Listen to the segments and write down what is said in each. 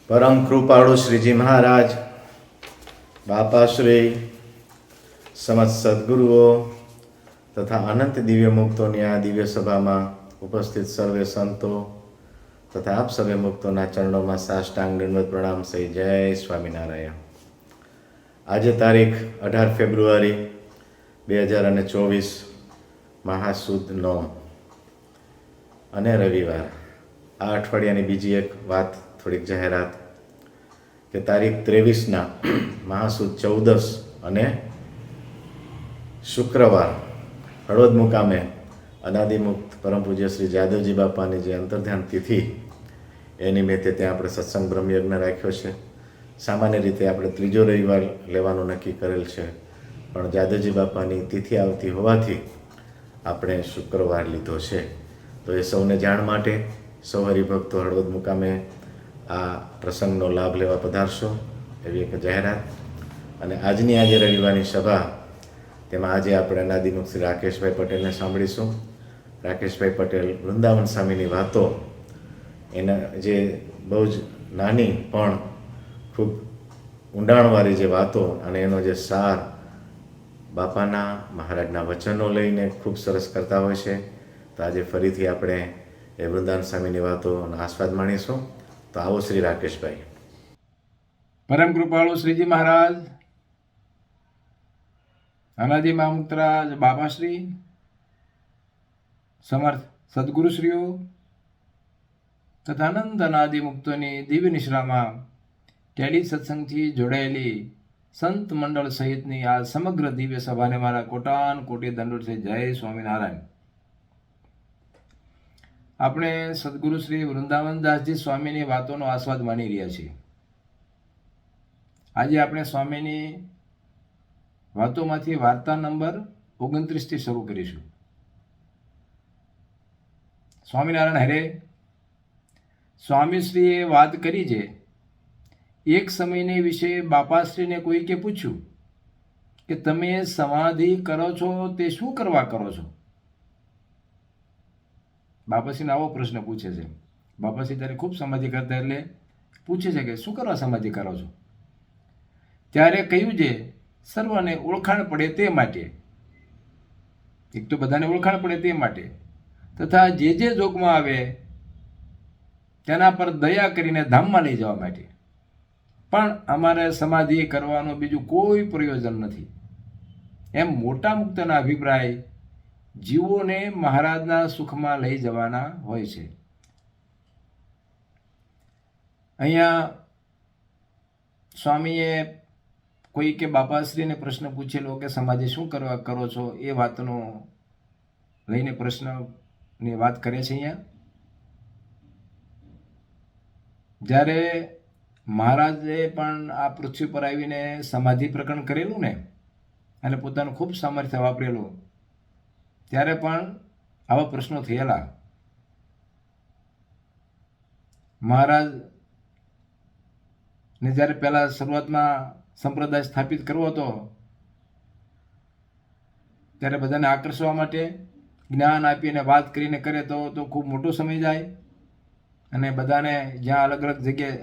પરમ કૃપાળુ શ્રીજી મહારાજ, બાપાશ્રી, સમસ્ત સદગુરુઓ તથા અનંત દિવ્ય મુક્તોની આ દિવ્ય સભામાં ઉપસ્થિત સર્વે સંતો તથા આપ સર્વે મુક્તોના ચરણોમાં સાષ્ટાંગ દંડવત પ્રણામ સહી. જય સ્વામિનારાયણ. આજે તારીખ 18 ફેબ્રુઆરી 2024, મહાસુદ નોમ અને રવિવાર. આ અઠવાડિયાની બીજી એક વાત, થોડીક જાહેરાત કે તારીખ 23ના મહાસુદ 14 અને શુક્રવાર હળવદ મુકામે અનાદિમુક્ત પરમ પૂજ્ય શ્રી જાદવજી બાપાની જે અંતર્ધ્યાન તિથિ, એ નિમિત્તે ત્યાં આપણે સત્સંગ બ્રહ્મયજ્ઞ રાખ્યો છે. સામાન્ય રીતે આપણે ત્રીજો રવિવાર લેવાનું નક્કી કરેલ છે, પણ જાદવજી બાપાની તિથિ આવતી હોવાથી આપણે શુક્રવાર લીધો છે. તો એ સૌને જાણ માટે સૌ હરિભક્તો હળવદ મુકામે આ પ્રસંગનો લાભ લેવા પધારશો, એવી એક જાહેરાત. અને આજની આજે રવિવારની સભા, તેમાં આજે આપણે અનાદિમુક્ત શ્રી રાકેશભાઈ પટેલને સાંભળીશું. રાકેશભાઈ પટેલ વૃંદાવન સ્વામીની વાતો, એના જે બહુ જ નાની પણ ખૂબ ઊંડાણવાળી જે વાતો અને એનો જે સાર બાપાના મહારાજના વચનો લઈને ખૂબ સરસ કરતા હોય છે. તો આજે ફરીથી આપણે એ વૃંદાવન સ્વામીની વાતોનો આસ્વાદ માણીશું. તો આવો શ્રી રાકેશભાઈ. પરમ કૃપાળુ શ્રીજી મહારાજ, અનાદિ મહામુક્તરાજ બાપાશ્રી, સમર્થ સદગુરુશ્રીઓ તથા અનંત અનાદિ મુક્તોની દિવ્ય નિશ્રામાં ટેલી સત્સંગથી જોડાયેલી સંત મંડળ સહિતની આ સમગ્ર દિવ્ય સભાને મારા કોટાન કોટી દંડોત છે. જય સ્વામિનારાયણ. આપણે સદગુરુ શ્રી વૃંદાવનદાસજી સ્વામીની વાતોનો આસ્વાદ માણી રહ્યા છીએ. આજે આપણે સ્વામીની વાતોમાંથી વાર્તા નંબર 29થી શરૂ કરીશું. સ્વામિનારાયણ હરે. સ્વામીશ્રીએ વાત કરી છે, એક સમયને વિશે બાપાશ્રીને કોઈકે પૂછ્યું કે તમે સમાધિ કરો છો તે શું કરવા કરો છો? બાપાશ્રીને આવો પ્રશ્ન પૂછે છે. બાપાશ્રી ત્યારે ખૂબ સમાધિ કરતા, એટલે પૂછે છે કે શું કરવા સમાધિ કરો છો? ત્યારે કહ્યું છે, સર્વને ઓળખાણ પડે તે માટે. એક તો બધાને ઓળખાણ પડે તે માટે, તથા જે જે જોગમાં આવે તેના પર દયા કરીને ધામમાં લઈ જવા માટે. પણ અમારે સમાધિ કરવાનું બીજું કોઈ પ્રયોજન નથી. એમ મોટા મુક્તના અભિપ્રાય જીવોને મહારાજના સુખમાં લઈ જવાના હોય છે. અહીંયા સ્વામીએ કોઈ કે બાપાશ્રીને પ્રશ્ન પૂછેલો કે સમાધિ શું કરવા કરો છો, એ વાતનો લઈને પ્રશ્નની વાત કરે છે. અહીંયા જ્યારે મહારાજે પણ આ પૃથ્વી પર આવીને સમાધિ પ્રકરણ કરેલું ને, અને પોતાનું ખૂબ સામર્થ્ય વાપરેલું, ત્યારે પણ આવા પ્રશ્નો થયેલા. મહારાજને જ્યારે પહેલાં શરૂઆતમાં સંપ્રદાય સ્થાપિત કરવો હતો, ત્યારે બધાને આકર્ષવા માટે જ્ઞાન આપીને વાત કરીને કરે તો ખૂબ મોટો સમય જાય, અને બધાને જ્યાં અલગ અલગ જગ્યાએ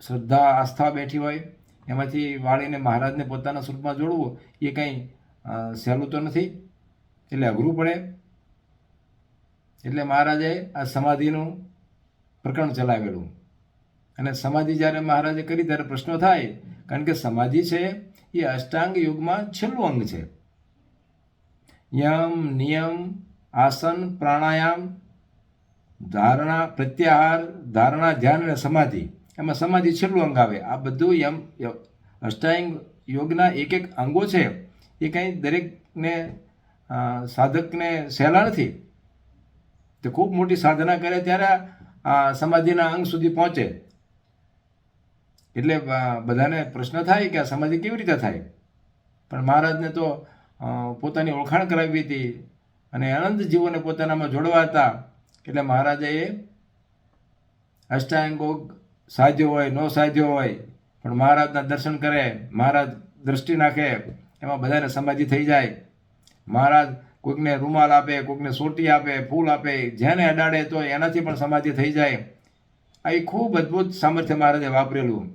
શ્રદ્ધા આસ્થા બેઠી હોય એમાંથી વાળીને મહારાજને પોતાના સ્વરૂપમાં જોડવું એ કંઈ સહેલું તો નથી, એટલે અઘરું પડે. એટલે મહારાજે આ સમાધિનું પ્રકરણ ચલાવેલું. અને સમાધિ જ્યારે મહારાજે કરી ત્યારે પ્રશ્નો થાય, કારણ કે સમાધિ છે એ અષ્ટાંગ યોગમાં છેલ્લું અંગ છે. યમ, નિયમ, આસન, પ્રાણાયામ, ધારણા, પ્રત્યાહાર, ધારણા, ધ્યાન અને સમાધિ, એમાં સમાધિ છેલ્લું અંગ આવે. આ બધું યમ અષ્ટાંગ યોગના એક એક અંગો છે, એ કંઈ દરેકને સાધકને સહેલા નથી. તે ખૂબ મોટી સાધના કરે ત્યારે આ સમાધિના અંગ સુધી પહોંચે. એટલે બધાને પ્રશ્ન થાય કે આ સમાધિ કેવી રીતે થાય? પણ મહારાજને તો પોતાની ઓળખાણ કરાવી હતી અને અનંત જીવોને પોતાનામાં જોડવા હતા. એટલે મહારાજે એ અષ્ટાંગ યોગ સાધ્યો હોય, ન સાધ્યો હોય, પણ મહારાજના દર્શન કરે, મહારાજ દ્રષ્ટિ નાખે, એમાં બધાને સમાધિ થઈ જાય. મહારાજ કોઈકને રૂમાલ આપે, કોઈકને સોટી આપે, ફૂલ આપે, જેને અડાડે તો એનાથી પણ સમાધિ થઈ જાય. આવી ખૂબ અદ્ભુત સામર્થ્ય મહારાજે વાપરેલું.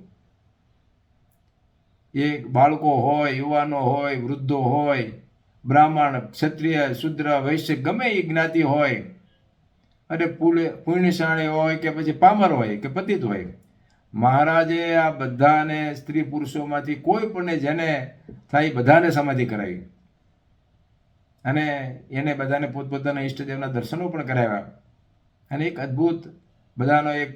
એ બાળકો હોય, યુવાનો હોય, વૃદ્ધો હોય, બ્રાહ્મણ, ક્ષત્રિય, શુદ્ર, વૈશ્ય, ગમે એ જ્ઞાતિ હોય, અને પુણ્યશાળી હોય કે પછી પામર હોય કે પતિત હોય, મહારાજે આ બધાને સ્ત્રી પુરુષોમાંથી કોઈ પણ જેને થાય બધાને સમાધિ કરાવી અને એને બધાને પોતપોતાના ઈષ્ટદેવના દર્શનો પણ કરાવ્યા. અને એક અદ્ભુત બધાનો એક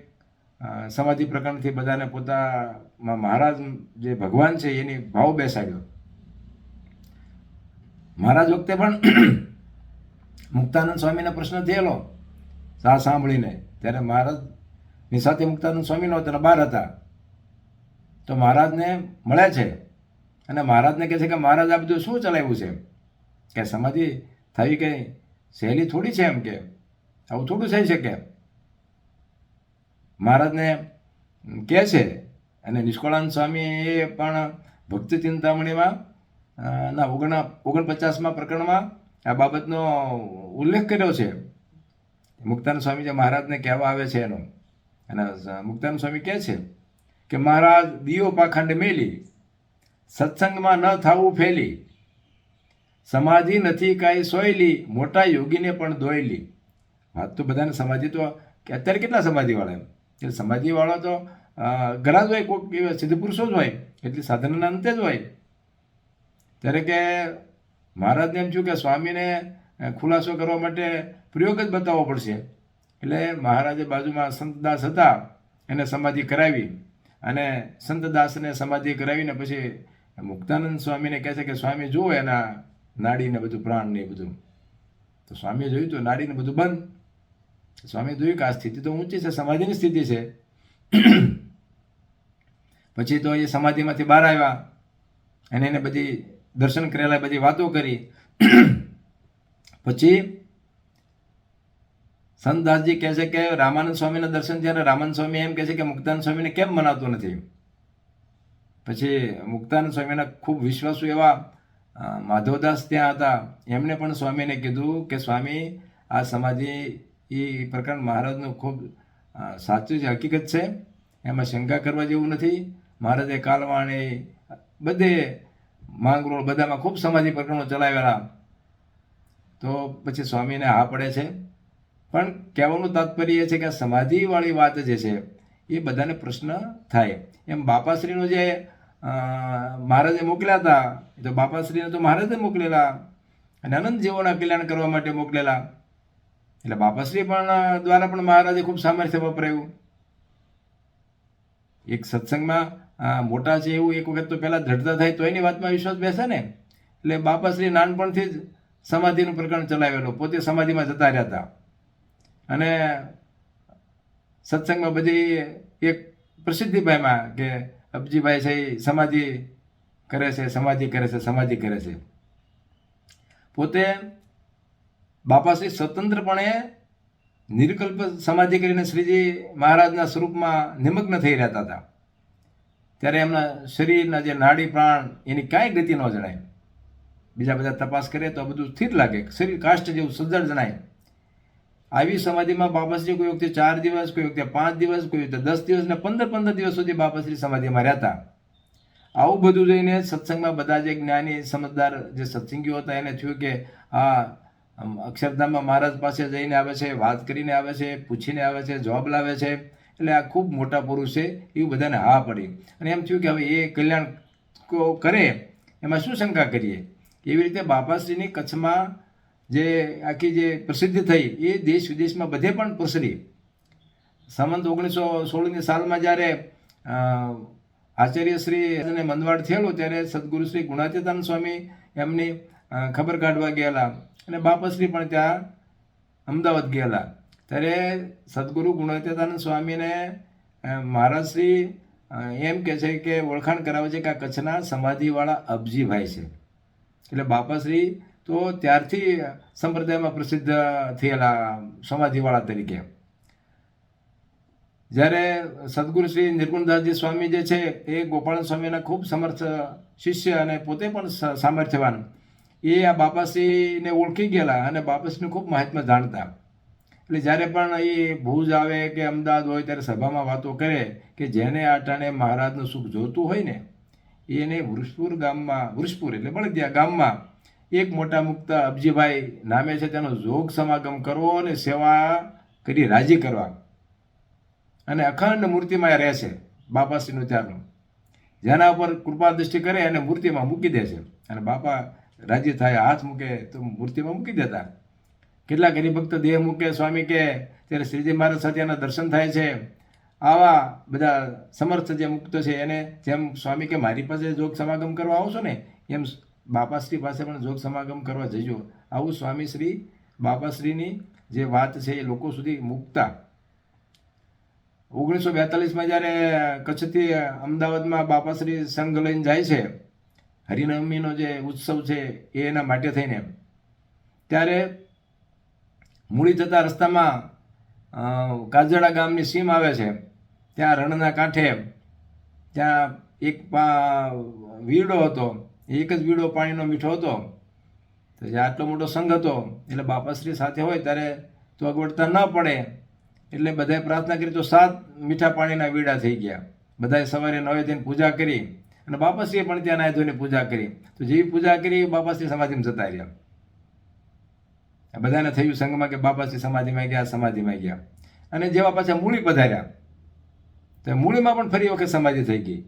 સમાધિ પ્રકરણથી બધાને પોતામાં મહારાજ જે ભગવાન છે એની ભાવ બેસાડ્યો. મહારાજ વખતે પણ મુક્તાનંદ સ્વામીનો પ્રશ્ન થયેલો આ સાંભળીને. ત્યારે મહારાજની સાથે મુક્તાનંદ સ્વામી નહોતા, બહાર હતા. તો મહારાજને મળ્યા છે અને મહારાજને કહે છે કે મહારાજ આ બધું શું ચલાવ્યું છે, કે સમાધિ થવી કંઈ સહેલી થોડી છે, એમ કે આવું થોડું થઈ શકે. મહારાજને કહે છે. અને નિષ્કળાનંદ સ્વામીએ પણ ભક્તિ ચિંતામણીમાં ના 49મા પ્રકરણમાં આ બાબતનો ઉલ્લેખ કર્યો છે. મુક્તાનંદ સ્વામી જે મહારાજને કહેવા આવે છે એનો. અને મુક્તાનંદ સ્વામી કહે છે કે મહારાજ દિયો પાખંડ મેલી, સત્સંગમાં ન થાવું ફેલી, સમાધિ નથી કાંઈ સોયલી, મોટા યોગીને પણ દોયલી. વાત તો બધાને સમાધિ તો કે અત્યારે કેટલા સમાધિવાળા એમ એટલે સમાધિવાળો તો ઘણા જ હોય, કોઈક એવા સિદ્ધ પુરુષો જ હોય, એટલી સાધનાના અંતે જ હોય. ત્યારે કે મહારાજને એમ થયું કે સ્વામીને ખુલાસો કરવા માટે પ્રયોગ જ બતાવવો પડશે. એટલે મહારાજે બાજુમાં સંતદાસ હતા એને સમાધિ કરાવી. અને સંતદાસને સમાધિ કરાવીને પછી મુક્તાનંદ સ્વામીને કહે છે કે સ્વામી જુઓ એના નાડીને બધું, પ્રાણને બધું. તો સ્વામીએ જોયું તો નાડીને બધું બંધ. સ્વામીએ જોયું કે આ સ્થિતિ તો ઊંચી છે, સમાધિની સ્થિતિ છે. પછી તો એ સમાધિમાંથી બહાર આવ્યા અને એને બધી દર્શન કરેલા, બધી વાતો કરી. પછી સંતદાસજી કહે છે કે રામાનંદ સ્વામીના દર્શન થયા. રામાનંદ સ્વામી એમ કહે છે કે મુક્તાનંદ સ્વામીને કેમ મનાવતું નથી. પછી મુક્તાનંદ સ્વામીના ખૂબ વિશ્વાસુ એવા માધવદાસ ત્યાં હતા. એમને પણ સ્વામીને કીધું કે સ્વામી આ સમાધિ એ પ્રકરણ મહારાજનું ખૂબ સાચું છે, હકીકત છે, એમાં શંકા કરવા જેવું નથી. મહારાજે કાલવાણી, બધે માંગરોળ, બધામાં ખૂબ સમાધિ પ્રકરણો ચલાવેલા. તો પછી સ્વામીને હા પડે છે. પણ કહેવાનું તાત્પર્ય એ છે કે આ સમાધિવાળી વાત જે છે એ બધાને પ્રશ્ન થાય. એમ બાપાશ્રીનું જે મહારાજે મોકલ્યા હતા, તો બાપાશ્રીને તો મહારાજે મોકલેલા અને અનંત જીવોના કલ્યાણ કરવા માટે મોકલેલા. એટલે બાપાશ્રી પણ દ્વારા પણ મહારાજે ખૂબ સામર્થ્ય વપરાયું. એક સત્સંગમાં મોટા છે એવું એક વખત તો પહેલાં દ્રઢતા થાય તો એની વાતમાં વિશ્વાસ બેસે ને. એટલે બાપાશ્રી નાનપણથી જ સમાધિનું પ્રકરણ ચલાવેલું, પોતે સમાધિમાં જતા રહ્યા હતા. અને સત્સંગમાં બધી એક પ્રસિદ્ધિ પામ્યા કે અબજીભાઈ છે એ સમાધિ કરે છે, સમાધિ કરે છે, સમાધિ કરે છે. પોતે બાપાશ્રી સ્વતંત્રપણે નિર્કલ્પ સમાધિ કરીને શ્રીજી મહારાજના સ્વરૂપમાં નિમગ્ન થઈ રહેતા હતા. ત્યારે એમના શરીરના જે નાડી પ્રાણ એની કાંઈ ગતિ ન જણાય. બીજા બધા તપાસ કરે તો બધું સ્થિર લાગે, શરીર કાષ્ઠ જેવું સજ્જડ જણાય. આવી સમાધિમાં બાપાશ્રી કોઈ વખતે 4 દિવસ, કોઈ વખતે 5 દિવસ, કોઈ વખતે 10 દિવસ ને 15 દિવસ સુધી બાપાશ્રી સમાધિમાં રહેતા. આવું બધું જોઈને સત્સંગમાં બધા જે જ્ઞાની સમજદાર જે સત્સંગીઓ હતા એને થયું કે આ અક્ષરધામમાં મહારાજ પાસે જઈને આવે છે, વાત કરીને આવે છે, પૂછીને આવે છે, જવાબ લાવે છે, એટલે આ ખૂબ મોટા પુરુષ છે, એવું બધાને હા પડી. અને એમ થયું કે હવે એ કલ્યાણ કરે એમાં શું શંકા કરીએ. એવી રીતે બાપાશ્રીની કચ્છમાં જે આખી જે પ્રસિદ્ધિ થઈ એ દેશ વિદેશમાં બધે પણ પ્રસરી. સંવંત 1916ની સાલમાં જ્યારે આચાર્ય શ્રી અને મંદવાડ થયેલું ત્યારે સદગુરુ શ્રી ગુણાતીતાનંદ સ્વામી એમની ખબર કાઢવા ગયેલા અને બાપાશ્રી પણ ત્યાં અમદાવાદ ગયેલા. ત્યારે સદગુરુ ગુણાતીતાનંદ સ્વામીને મહારાજશ્રી એમ કહે છે કે ઓળખાણ કરાવે છે કે આ કચ્છના સમાધિવાળા અબજીભાઈ છે. એટલે બાપાશ્રી તો ત્યારથી સંપ્રદાયમાં પ્રસિદ્ધ થયેલા સમાધિવાળા તરીકે. જ્યારે સદગુરુ શ્રી નિર્ગુણદાસજી સ્વામી જે છે એ ગોપાલ સ્વામીના ખૂબ સમર્થ શિષ્ય અને પોતે પણ સામર્થ્યવાન, એ આ બાપાશ્રીને ઓળખી ગયેલા અને બાપાશ્રીનું ખૂબ મહાત્મ્ય જાણતા. એટલે જ્યારે પણ એ ભુજ આવે કે અમદાવાદ હોય ત્યારે સભામાં વાતો કરે કે જેને આટાણે મહારાજનું સુખ જોતું હોય ને એને વૃષપુર ગામમાં, વૃષપુર એટલે બળદિયા ગામમાં એક મોટા મુક્ત અબજીભાઈ નામે છે, તેનો જોગ સમાગમ કરવો અને સેવા કરી રાજી કરવા, અને અખંડ મૂર્તિમાં રહે છે બાપાશ્રીનું ત્યારનું. જેના ઉપર કૃપા દ્રષ્ટિ કરે અને મૂર્તિમાં મૂકી દે છે, અને બાપા રાજી થાય, હાથ મૂકે તો મૂર્તિમાં મૂકી દેતા. કેટલાક હરિભક્ત દેહ મૂકે સ્વામી કે ત્યારે શ્રીજી મહારાજ સાથે એના દર્શન થાય છે. આવા બધા સમર્થ જે મુક્ત છે એને જેમ સ્વામી કે મારી પાસે જોગ સમાગમ કરવા આવશો ને, એમ બાપાશ્રી પાસે પણ જોગ સમાગમ કરવા જજો. આવું સ્વામી શ્રી બાપાશ્રીની જે વાત છે એ લોકો સુધી મૂકતા. 1942માં જ્યારે કચ્છથી અમદાવાદમાં બાપાશ્રી સંઘ લઈને જાય છે, હરિનવમીનો જે ઉત્સવ છે એ એના માટે થઈને, ત્યારે મૂળી જતા રસ્તામાં કાજડા ગામની સીમ આવે છે. ત્યાં રણના કાંઠે ત્યાં એક વીડો હતો, એક જ વીડો પાણીનો મીઠો હતો. તો જે આટલો મોટો સંઘ હતો એટલે બાપાશ્રી સાથે હોય ત્યારે તો અગવડતા ન પડે, એટલે બધાએ પ્રાર્થના કરી તો 7 મીઠા પાણીના વીડા થઈ ગયા. બધાએ સવારે 9 થઈને પૂજા કરી, અને બાપાશ્રીએ પણ ત્યાં નાહી ધોઈને પૂજા કરી. તો જેવી પૂજા કરી બાપાશ્રી સમાધિમાં જતા રહ્યા. બધાને થયું સંઘમાં કે બાપાશ્રી સમાધિમાં ગયા. અને જેવા પાછા મૂળી પધાર્યા તો મૂળીમાં પણ ફરી વખત સમાધિ થઈ ગઈ.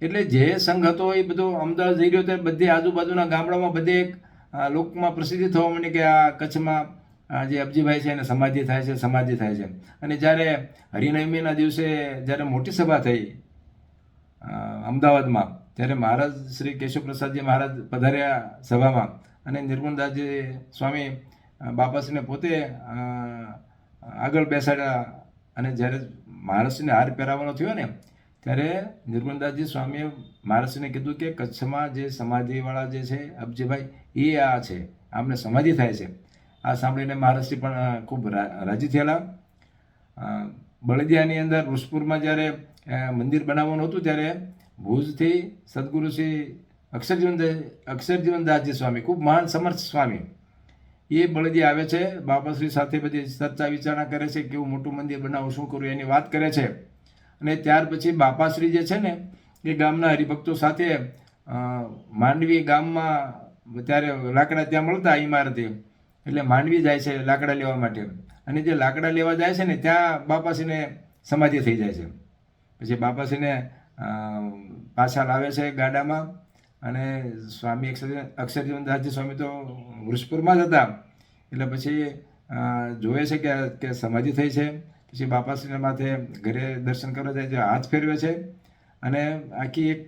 એટલે જે સંઘ હતો એ બધો અમદાવાદ જઈ રહ્યો ત્યારે બધી આજુબાજુના ગામડામાં બધે એક લોકમાં પ્રસિદ્ધિ થવા માંડી કે આ કચ્છમાં જે અબજીભાઈ છે એને સમાધિ થાય છે. અને જ્યારે હરિનવમીના દિવસે જ્યારે મોટી સભા થઈ અમદાવાદમાં, ત્યારે મહારાજ શ્રી કેશવપ્રસાદજી મહારાજ પધાર્યા સભામાં, અને નિર્ગુણદાસજી સ્વામી બાપાશ્રીને પોતે આગળ બેસાડ્યા. અને જ્યારે મહારાજશ્રીને હાર પહેરાવવાનો થયો ને, ત્યારે નિર્ગુણદાસજી સ્વામીએ મહારાજશ્રીને કીધું કે કચ્છમાં જે સમાધિવાળા જે છે અબજીભાઈ એ આ છે, આમને સમાધિ થાય છે. આ સાંભળીને મહારાજશ્રી પણ ખૂબ રાજી થયેલા. બળદિયાની અંદર વૃષપુરમાં જ્યારે મંદિર બનાવવાનું હતું ત્યારે ભુજથી સદગુરુ શ્રી અક્ષરજીવનદાસજી સ્વામી, ખૂબ મહાન સમર્થ સ્વામી, એ બળદિયા આવે છે. બાપાશ્રી સાથે બધી ચર્ચા વિચારણા કરે છે, કેવું મોટું મંદિર બનાવું, શું કરવું એની વાત કરે છે. અને ત્યાર પછી બાપાશ્રી જે છે ને એ ગામના હરિભક્તો સાથે માંડવી ગામમાં, ત્યારે લાકડા ત્યાં મળતા ઇમારતે, એટલે માંડવી જાય છે લાકડા લેવા માટે. અને જે લાકડા લેવા જાય છે ને ત્યાં બાપાશ્રીને સમાધિ થઈ જાય છે. પછી બાપાશ્રીને પાછા લાવે છે ગાડામાં, અને સ્વામી અક્ષરજીવનદાસજી સ્વામી તો વૃષપુરમાં જ હતા. એટલે પછી જોવે છે કે સમાધિ થઈ છે. પછી બાપાશ્રીના માથે ઘરે દર્શન કરવા જાય છે, હાથ ફેરવે છે, અને આખી એક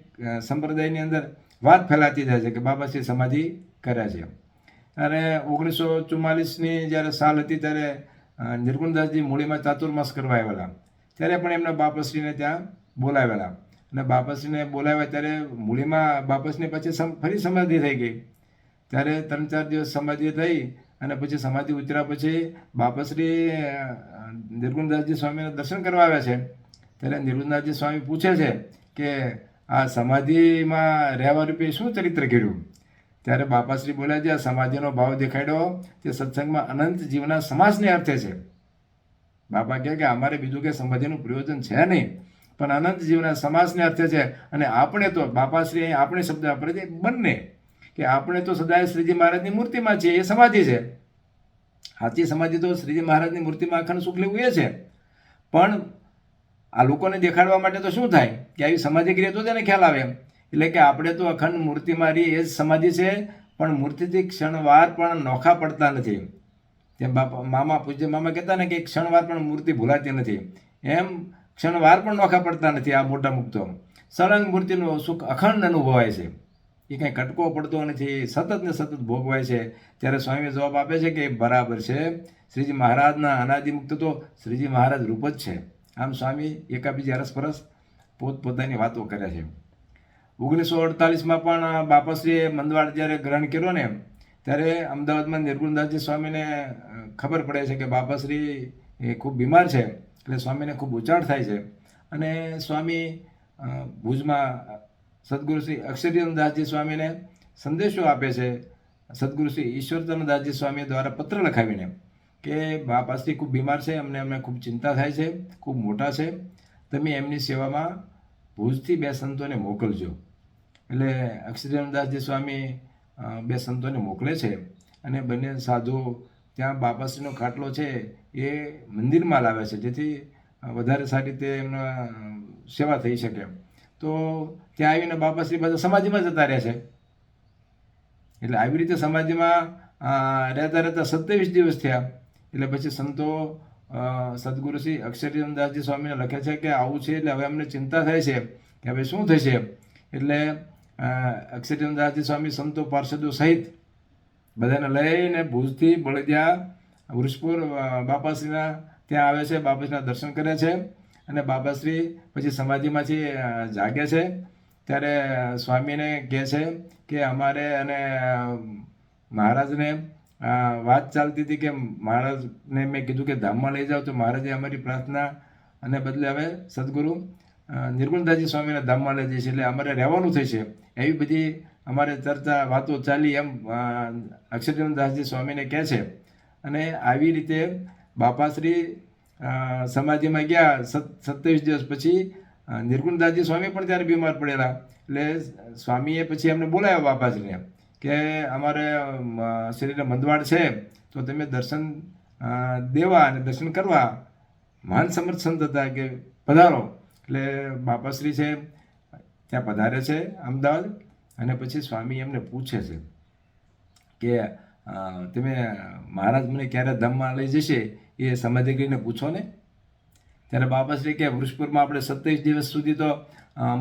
સંપ્રદાયની અંદર વાત ફેલાતી જાય છે કે બાપાશ્રી સમાધિ કર્યા છે. અને 1944ની જ્યારે સાલ હતી ત્યારે નિર્ગુણદાસજી મૂળીમાં ચાતુર્માસ કરવા આવેલા, ત્યારે પણ એમના બાપાશ્રીને ત્યાં બોલાવેલા. અને બાપાશ્રીને બોલાવ્યા ત્યારે મૂળીમાં બાપાશ્રીને પછી ફરી સમાધિ થઈ ગઈ. ત્યારે 3-4 દિવસ સમાધિ થઈ, અને પછી સમાધિ ઉતર્યા પછી બાપાશ્રી નિર્ગુણદાસજી સ્વામીને દર્શન કરવા આવ્યા છે. ત્યારે નિર્ગુણદાસજી સ્વામી પૂછે છે કે આ સમાધિમાં રહેવા રૂપે શું ચરિત્ર કર્યું? ત્યારે બાપાશ્રી બોલ્યા છે, આ સમાધિનો ભાવ દેખાડ્યો તે સત્સંગમાં અનંત જીવના સમાસને અર્થે છે. બાપા કહે કે અમારે બીજું કંઈ સમાધિનું પ્રયોજન છે નહીં, પણ અનંત જીવના સમાસને અર્થે છે. અને આપણે તો બાપાશ્રી અહીં આપણે શબ્દ વાપરે છે બંને, કે આપણે તો સદાય શ્રીજી મહારાજની મૂર્તિમાં છીએ, એ સમાધિ છે. સાચી સમાધિ તો શ્રીજી મહારાજની મૂર્તિમાં અખંડ સુખ લેવું એ છે. પણ આ લોકોને દેખાડવા માટે તો શું થાય કે આવી સમાધિ કરીએ તો તેને ખ્યાલ આવે. એટલે કે આપણે તો અખંડ મૂર્તિમાં રહીએ એ જ સમાધિ છે, પણ મૂર્તિથી ક્ષણવાર પણ નોખા પડતા નથી. જેમ બાપા પૂજ્ય મામા કહેતા ને કે ક્ષણવાર પણ મૂર્તિ ભૂલાતી નથી, એમ ક્ષણવાર પણ નોખા પડતા નથી આ મોટા મુક્તો. સળંગ મૂર્તિનું સુખ અખંડ અનુભવાય છે, એ કંઈ કટકો પડતો નથી, સતત ને સતત ભોગવાય છે. ત્યારે સ્વામી જવાબ આપે છે કે બરાબર છે, શ્રીજી મહારાજના અનાદિમુક્ત તો શ્રીજી મહારાજ રૂપ જ છે. આમ સ્વામી એકાબીજી અરસપરસ પોતપોતાની વાતો કરે છે. 1948માં પણ બાપાશ્રીએ મંદવાડ જ્યારે ગ્રહણ કર્યો ને, ત્યારે અમદાવાદમાં નિર્ગુણદાસજી સ્વામીને ખબર પડે છે કે બાપાશ્રી એ ખૂબ બીમાર છે. એટલે સ્વામીને ખૂબ ઉચાળ થાય છે, અને સ્વામી ભુજમાં સદગુરુ શ્રી અક્ષરજીવનદાસજી સ્વામીને સંદેશો આપે છે. સદગુરુ શ્રી ઈશ્વરચંદ્રદાસજી સ્વામી દ્વારા પત્ર લખાવીને કે બાપાશ્રી ખૂબ બીમાર છે, અમને ખૂબ ચિંતા થાય છે, ખૂબ મોટા છે, તમે એમની સેવામાં ભુજથી 2 સંતોને મોકલજો. એટલે અક્ષરધામદાસજી સ્વામી 2 સંતોને મોકલે છે અને બંને સાધુ ત્યાં બાપાશ્રીનો ખાટલો છે એ મંદિરમાં લાવે છે, જેથી વધારે સારી રીતે એમના સેવા થઈ શકે. તો ત્યાં આવીને બાપાશ્રી પાછા સમાધિમાં જતા રહે છે. એટલે આવી રીતે સમાધિમાં રહેતા 27 દિવસ થયા. એટલે પછી સંતો સદગુરુ શ્રી અક્ષરધામદાસજી સ્વામીને લખે છે કે આવું છે, એટલે હવે અમને ચિંતા થાય છે કે હવે શું થશે. એટલે અક્ષરધામદાસજી સ્વામી સંતો પાર્ષદો સહિત બધાને લઈને ભુજથી બળદિયા વૃષપુર બાપાશ્રીના ત્યાં આવે છે, બાપાશ્રીના દર્શન કરે છે અને બાપાશ્રી પછી સમાધિમાંથી જાગે છે. ત્યારે સ્વામીને કહે છે કે અમારે અને મહારાજને વાત ચાલતી હતી કે મહારાજને મેં કીધું કે ધામમાં લઈ જાઓ, તો મહારાજે અમારી પ્રાર્થના અને બદલે હવે સદગુરુ નિર્ગુણદાસજી સ્વામીના ધામમાં લઈ જઈએ છીએ, એટલે અમારે રહેવાનું થશે. એવી બધી અમારે ચર્ચા વાતો ચાલી એમ અક્ષરધામદાસજી સ્વામીને કહે છે. અને આવી રીતે બાપાશ્રી સમાધિમાં ગયા. 27 દિવસ પછી નિર્ગુણદાસજી સ્વામી પણ ત્યારે બીમાર પડેલા. એટલે સ્વામીએ પછી એમને બોલાવ્યા બાપાશ્રીને કે અમારે શરીરે મંદવાડ છે, તો તમે દર્શન દેવા અને દર્શન કરવા મહાન સમર્થ સંત હતા કે પધારો. એટલે બાપાશ્રી છે ત્યાં પધારે છે અમદાવાદ. અને પછી સ્વામી એમને પૂછે છે કે તમે મહારાજ મને ક્યારે ધામમાં લઈ જશે એ સમાધિ કરીને પૂછો ને. ત્યારે બાપાશ્રી કે વૃષપુરમાં આપણે 27 દિવસ સુધી તો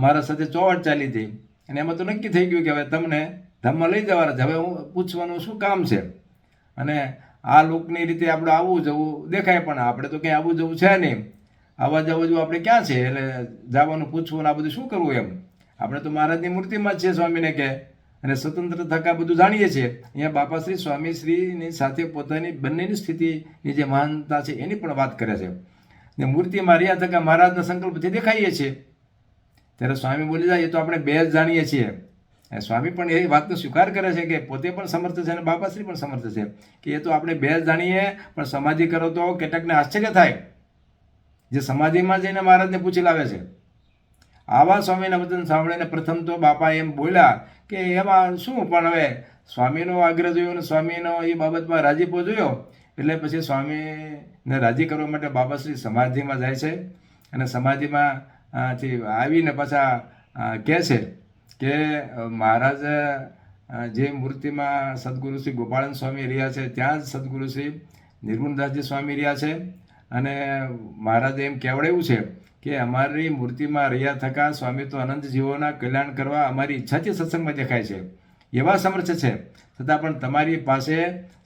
મારા સાથે ચોવાટ ચાલી હતી અને એમાં તો નક્કી થઈ ગયું કે હવે તમને ધામમાં લઈ જવાના છે, હવે હું પૂછવાનું શું કામ છે. અને આ લોકની રીતે આપણે આવવું જવું દેખાય, પણ આપણે તો કંઈ આવવું જવું છે નહીં, આવવા જવું જવું આપણે ક્યાં છે, એટલે જવાનું પૂછવું આ બધું શું કરવું એમ. આપણે તો મહારાજની મૂર્તિમાં જ છે સ્વામીને કહે, અને સ્વતંત્ર થકા બધું જાણીએ છીએ. અહીંયા બાપાશ્રી સ્વામીશ્રીની સાથે પોતાની બંનેની સ્થિતિની જે મહાનતા છે એની પણ વાત કરે છે. ને મૂર્તિમાં રહ્યા થકા મહારાજના સંકલ્પથી દેખાઈએ છીએ. ત્યારે સ્વામી બોલી જાય, એ તો આપણે 2 જ જાણીએ છીએ. સ્વામી પણ એ વાતનો સ્વીકાર કરે છે કે પોતે પણ સમર્થ છે અને બાપાશ્રી પણ સમર્થ છે કે એ તો આપણે 2 જ જાણીએ, પણ સમાધિ કરો તો કેટલાકને આશ્ચર્ય થાય જે સમાધિમાં જઈને મહારાજને પૂછી લાવે છે. આવા સ્વામીના વચન સાંભળીને પ્રથમ તો બાપા એમ બોલ્યા કે એમાં શું, પણ હવે સ્વામીનો આગ્રહ જોયો અને સ્વામીનો એ બાબતમાં રાજીપો જોયો. એટલે પછી સ્વામીને રાજી કરવા માટે બાપાશ્રી સમાધિમાં જાય છે અને સમાધિમાંથી આવીને પાછા કહે છે કે મહારાજ જે મૂર્તિમાં સદગુરુ શ્રી ગોપાળન સ્વામી રહ્યા છે ત્યાં જ સદગુરુ શ્રી નિર્ગુણદાસજી સ્વામી રહ્યા છે. અને મહારાજે એમ કહેવડાવ્યું છે કે અમારી મૂર્તિમાં રહ્યા થકા સ્વામી તો અનંત જીવોના કલ્યાણ કરવા અમારી ઈચ્છાથી સત્સંગમાં દેખાય છે, એવા સમર્થ છે, છતાં પણ તમારી પાસે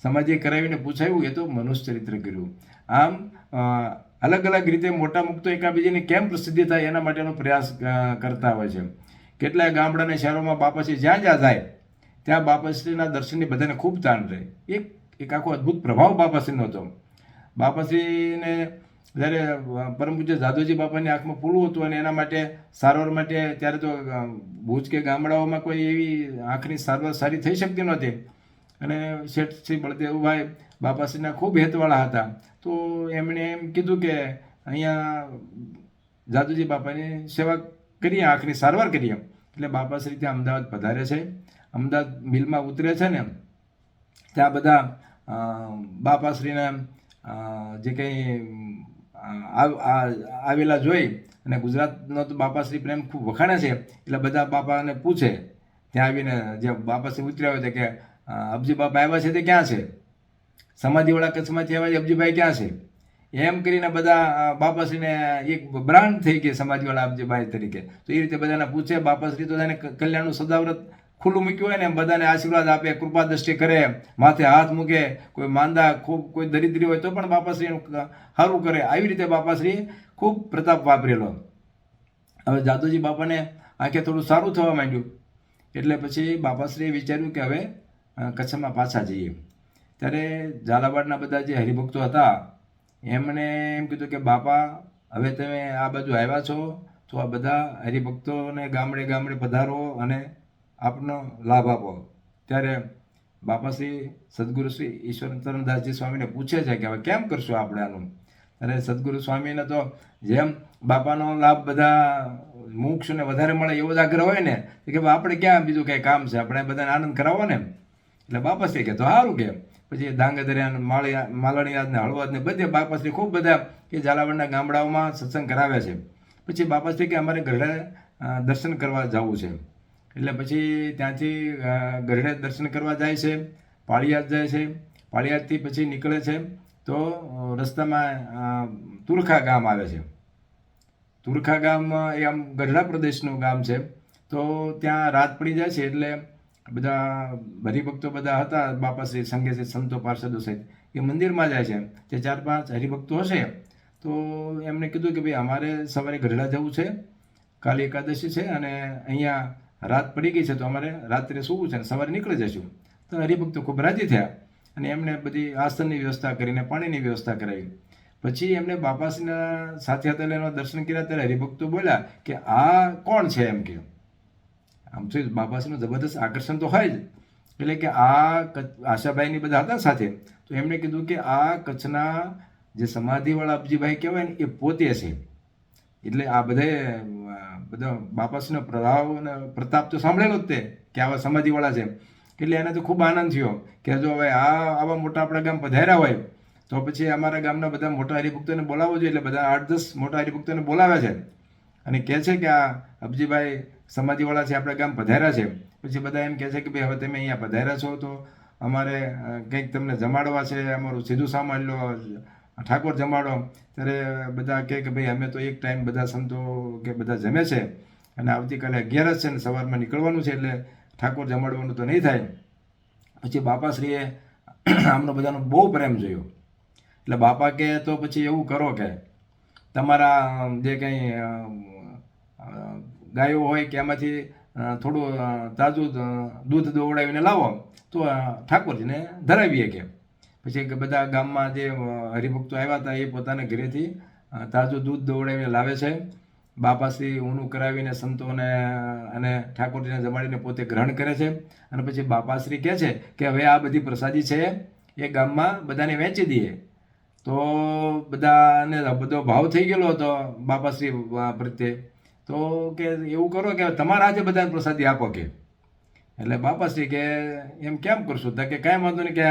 સમાધિ કરાવીને પૂછાયું એ તો મનુષ્ય ચરિત્ર કર્યું. આમ અલગ અલગ રીતે મોટા મુક્તો એકાબીજીની કેમ પ્રસિદ્ધિ થાય એના માટેનો પ્રયાસ કરતા હોય છે. કેટલાય ગામડાના શહેરોમાં બાપાશ્રી જ્યાં જ્યાં જાય ત્યાં બાપાશ્રીના દર્શનની બધાને ખૂબ તાણ રહે. એક આખો અદ્ભુત પ્રભાવ બાપાશ્રીનો હતો. બાપાશ્રીને જ્યારે પરમ પૂજ્ય જાદવજી બાપાની આંખમાં પૂળું હતું અને એના માટે સારવાર માટે ત્યારે તો ભુજ કે ગામડાઓમાં કોઈ એવી આંખની સારવાર સારી થઈ શકતી નહોતી. અને શેઠ શ્રી બળદેવભાઈ બાપાશ્રીના ખૂબ હેતવાળા હતા. તો એમણે એમ કીધું કે અહીંયા જાદવજી બાપાની સેવા કરીએ, આંખની સારવાર કરીએ. એટલે બાપાશ્રી ત્યાં અમદાવાદ પધારે છે. અમદાવાદ મિલમાં ઉતરે છે ને ત્યાં બધા બાપાશ્રીના જે કંઈ આવેલા જોઈ અને ગુજરાતનો તો બાપાશ્રી પ્રેમ ખૂબ વખાણે છે. એટલે બધા બાપાને પૂછે ત્યાં આવીને, જે બાપાશ્રી ઉતર્યા હોય કે અબજી બાપા આવ્યા છે તે ક્યાં છે, સમાધિવાળા કચ્છમાંથી આવ્યા છે અબજીભાઈ ક્યાં છે, એમ કરીને બધા બાપાશ્રીને એક બ્રાન્ડ થઈ ગઈ સમાધિવાળા અબજીભાઈ તરીકે. તો એ રીતે બધાને પૂછે. બાપાશ્રી તો તેને કલ્યાણનું સદાવ્રત ખુલ્લું મૂક્યું હોય ને એમ બધાને આશીર્વાદ આપે, કૃપા દ્રષ્ટિ કરે, માથે હાથ મૂકે, કોઈ માંદા ખૂબ કોઈ દરિદ્રી હોય તો પણ બાપાશ્રી એનું સારું કરે. આવી રીતે બાપાશ્રી ખૂબ પ્રતાપ વાપરેલો. હવે જાદવજી બાપાને આંખે થોડું સારું થવા માંડ્યું એટલે પછી બાપાશ્રીએ વિચાર્યું કે હવે કચ્છમાં પાછા જઈએ. ત્યારે ઝાલાવાડના બધા જે હરિભક્તો હતા એમણે એમ કીધું કે બાપા હવે તમે આ બાજુ આવ્યા છો તો આ બધા હરિભક્તોને ગામડે ગામડે પધારો અને આપનો લાભ આપો. ત્યારે બાપાશ્રી સદગુરુ શ્રી ઈશ્વરચરણદાસજી સ્વામીને પૂછે છે કે હવે કેમ કરશું આપણે આનું. અને સદગુરુ સ્વામીને તો જેમ બાપાનો લાભ બધા મોક્ષને વધારે મળે એવો જ આગ્રહ હોય ને કે ભાઈ આપણે ક્યાં બીજું કંઈ કામ છે, આપણે બધાને આનંદ કરાવવો ને. એટલે બાપાશ્રી કે તો સારું કે પછી ધાંગધ્રિયા માલણીયાદ ને હળવદ ને બધે બાપાશ્રી ખૂબ બધા કે ઝાલાવાડના ગામડાઓમાં સત્સંગ કરાવે છે. પછી બાપાશ્રી કે અમારે ગઢડે દર્શન કરવા જવું છે. એટલે પછી ત્યાંથી ગઢડે દર્શન કરવા જાય છે, પાળિયાદ જાય છે. પાળિયાદથી પછી નીકળે છે તો રસ્તામાં તુરખા ગામ આવે છે. તુરખા ગામ એ આમ ગઢડા પ્રદેશનું ગામ છે. તો ત્યાં રાત પડી જાય છે એટલે બધા હરિભક્તો બધા હતા બાપાશ્રી સંઘે છે, સંતો પાર્ષદો સહિત એ મંદિરમાં જાય છે. તે 4-5 હરિભક્તો હશે તો એમને કીધું કે ભાઈ અમારે સવારે ગઢડા જવું છે, કાલી એકાદશી છે અને અહીંયા રાત પડી ગઈ છે તો અમારે રાત્રે સૂવું છે અને સવારે નીકળી જઈશું. તો હરિભક્તો ખૂબ રાજી થયા અને એમણે બધી આસનની વ્યવસ્થા કરીને પાણીની વ્યવસ્થા કરાવી. પછી એમને બાપાશ્રીના સાથે હતા એના દર્શન કર્યા ત્યારે હરિભક્તો બોલ્યા કે આ કોણ છે એમ કે. આમ તો બાપાશ્રીનું જબરદસ્ત આકર્ષણ તો હોય જ. એટલે કે આ આશાભાઈની બધા હતા સાથે. તો એમણે કીધું કે આ કચ્છના જે સમાધિવાળા અબજીભાઈ કહેવાય ને એ પોતે છે. એટલે આ બધા બાપાશ્રીનો પ્રભાવ અને પ્રતાપ તો સાંભળેલો જ તે કે આવા સમાધિવાળા છે. એટલે એને તો ખૂબ આનંદ થયો કે જો હવે આવા મોટા આપણા ગામ પધાર્યા હોય તો પછી અમારા ગામના બધા મોટા હરિભક્તોને બોલાવવો જોઈએ. એટલે બધા 8-10 મોટા હરિભક્તોને બોલાવે છે અને કહે છે કે આ અબજીભાઈ સમાધિવાળા છે, આપણા ગામ પધાર્યા છે. પછી બધા એમ કહે છે કે ભાઈ હવે તમે અહીંયા પધાર્યા છો તો અમારે કંઈક તમને જમાડવા છે, અમારું સીધું સામાન લો, ઠાકોર જમાડો. ત્યારે બધા કહે કે ભાઈ અમે તો એક ટાઈમ બધા સંતો કે બધા જમે છે અને આવતીકાલે 11 છે ને સવારમાં નીકળવાનું છે એટલે ઠાકોર જમાડવાનું તો નહીં થાય. પછી બાપાશ્રીએ આમનો બધાનો બહુ પ્રેમ જોયો. એટલે બાપા કહે તો પછી એવું કરો કે તમારા જે કંઈ ગાયો હોય કે એમાંથી થોડું તાજું દૂધ દોવડાવીને લાવો તો ઠાકોરજીને ધરાવીએ કે. પછી બધા ગામમાં જે હરિભક્તો આવ્યા હતા એ પોતાના ઘરેથી તાજું દૂધ દોવડાવીને લાવે છે. બાપાશ્રી ઊનું કરાવીને સંતોને અને ઠાકોરજીને જમાડીને પોતે ગ્રહણ કરે છે. અને પછી બાપાશ્રી કહે છે કે હવે આ બધી પ્રસાદી છે એ ગામમાં બધાને વેચી દઈએ. તો બધાને બધો ભાવ થઈ ગયેલો હતો બાપાશ્રી પ્રત્યે. તો કે એવું કરો કે તમારા આજે બધાને પ્રસાદી આપો કે. એટલે બાપાશ્રી કે એમ કેમ કરશું? તો કે કાંઈ વાંધો નહીં કે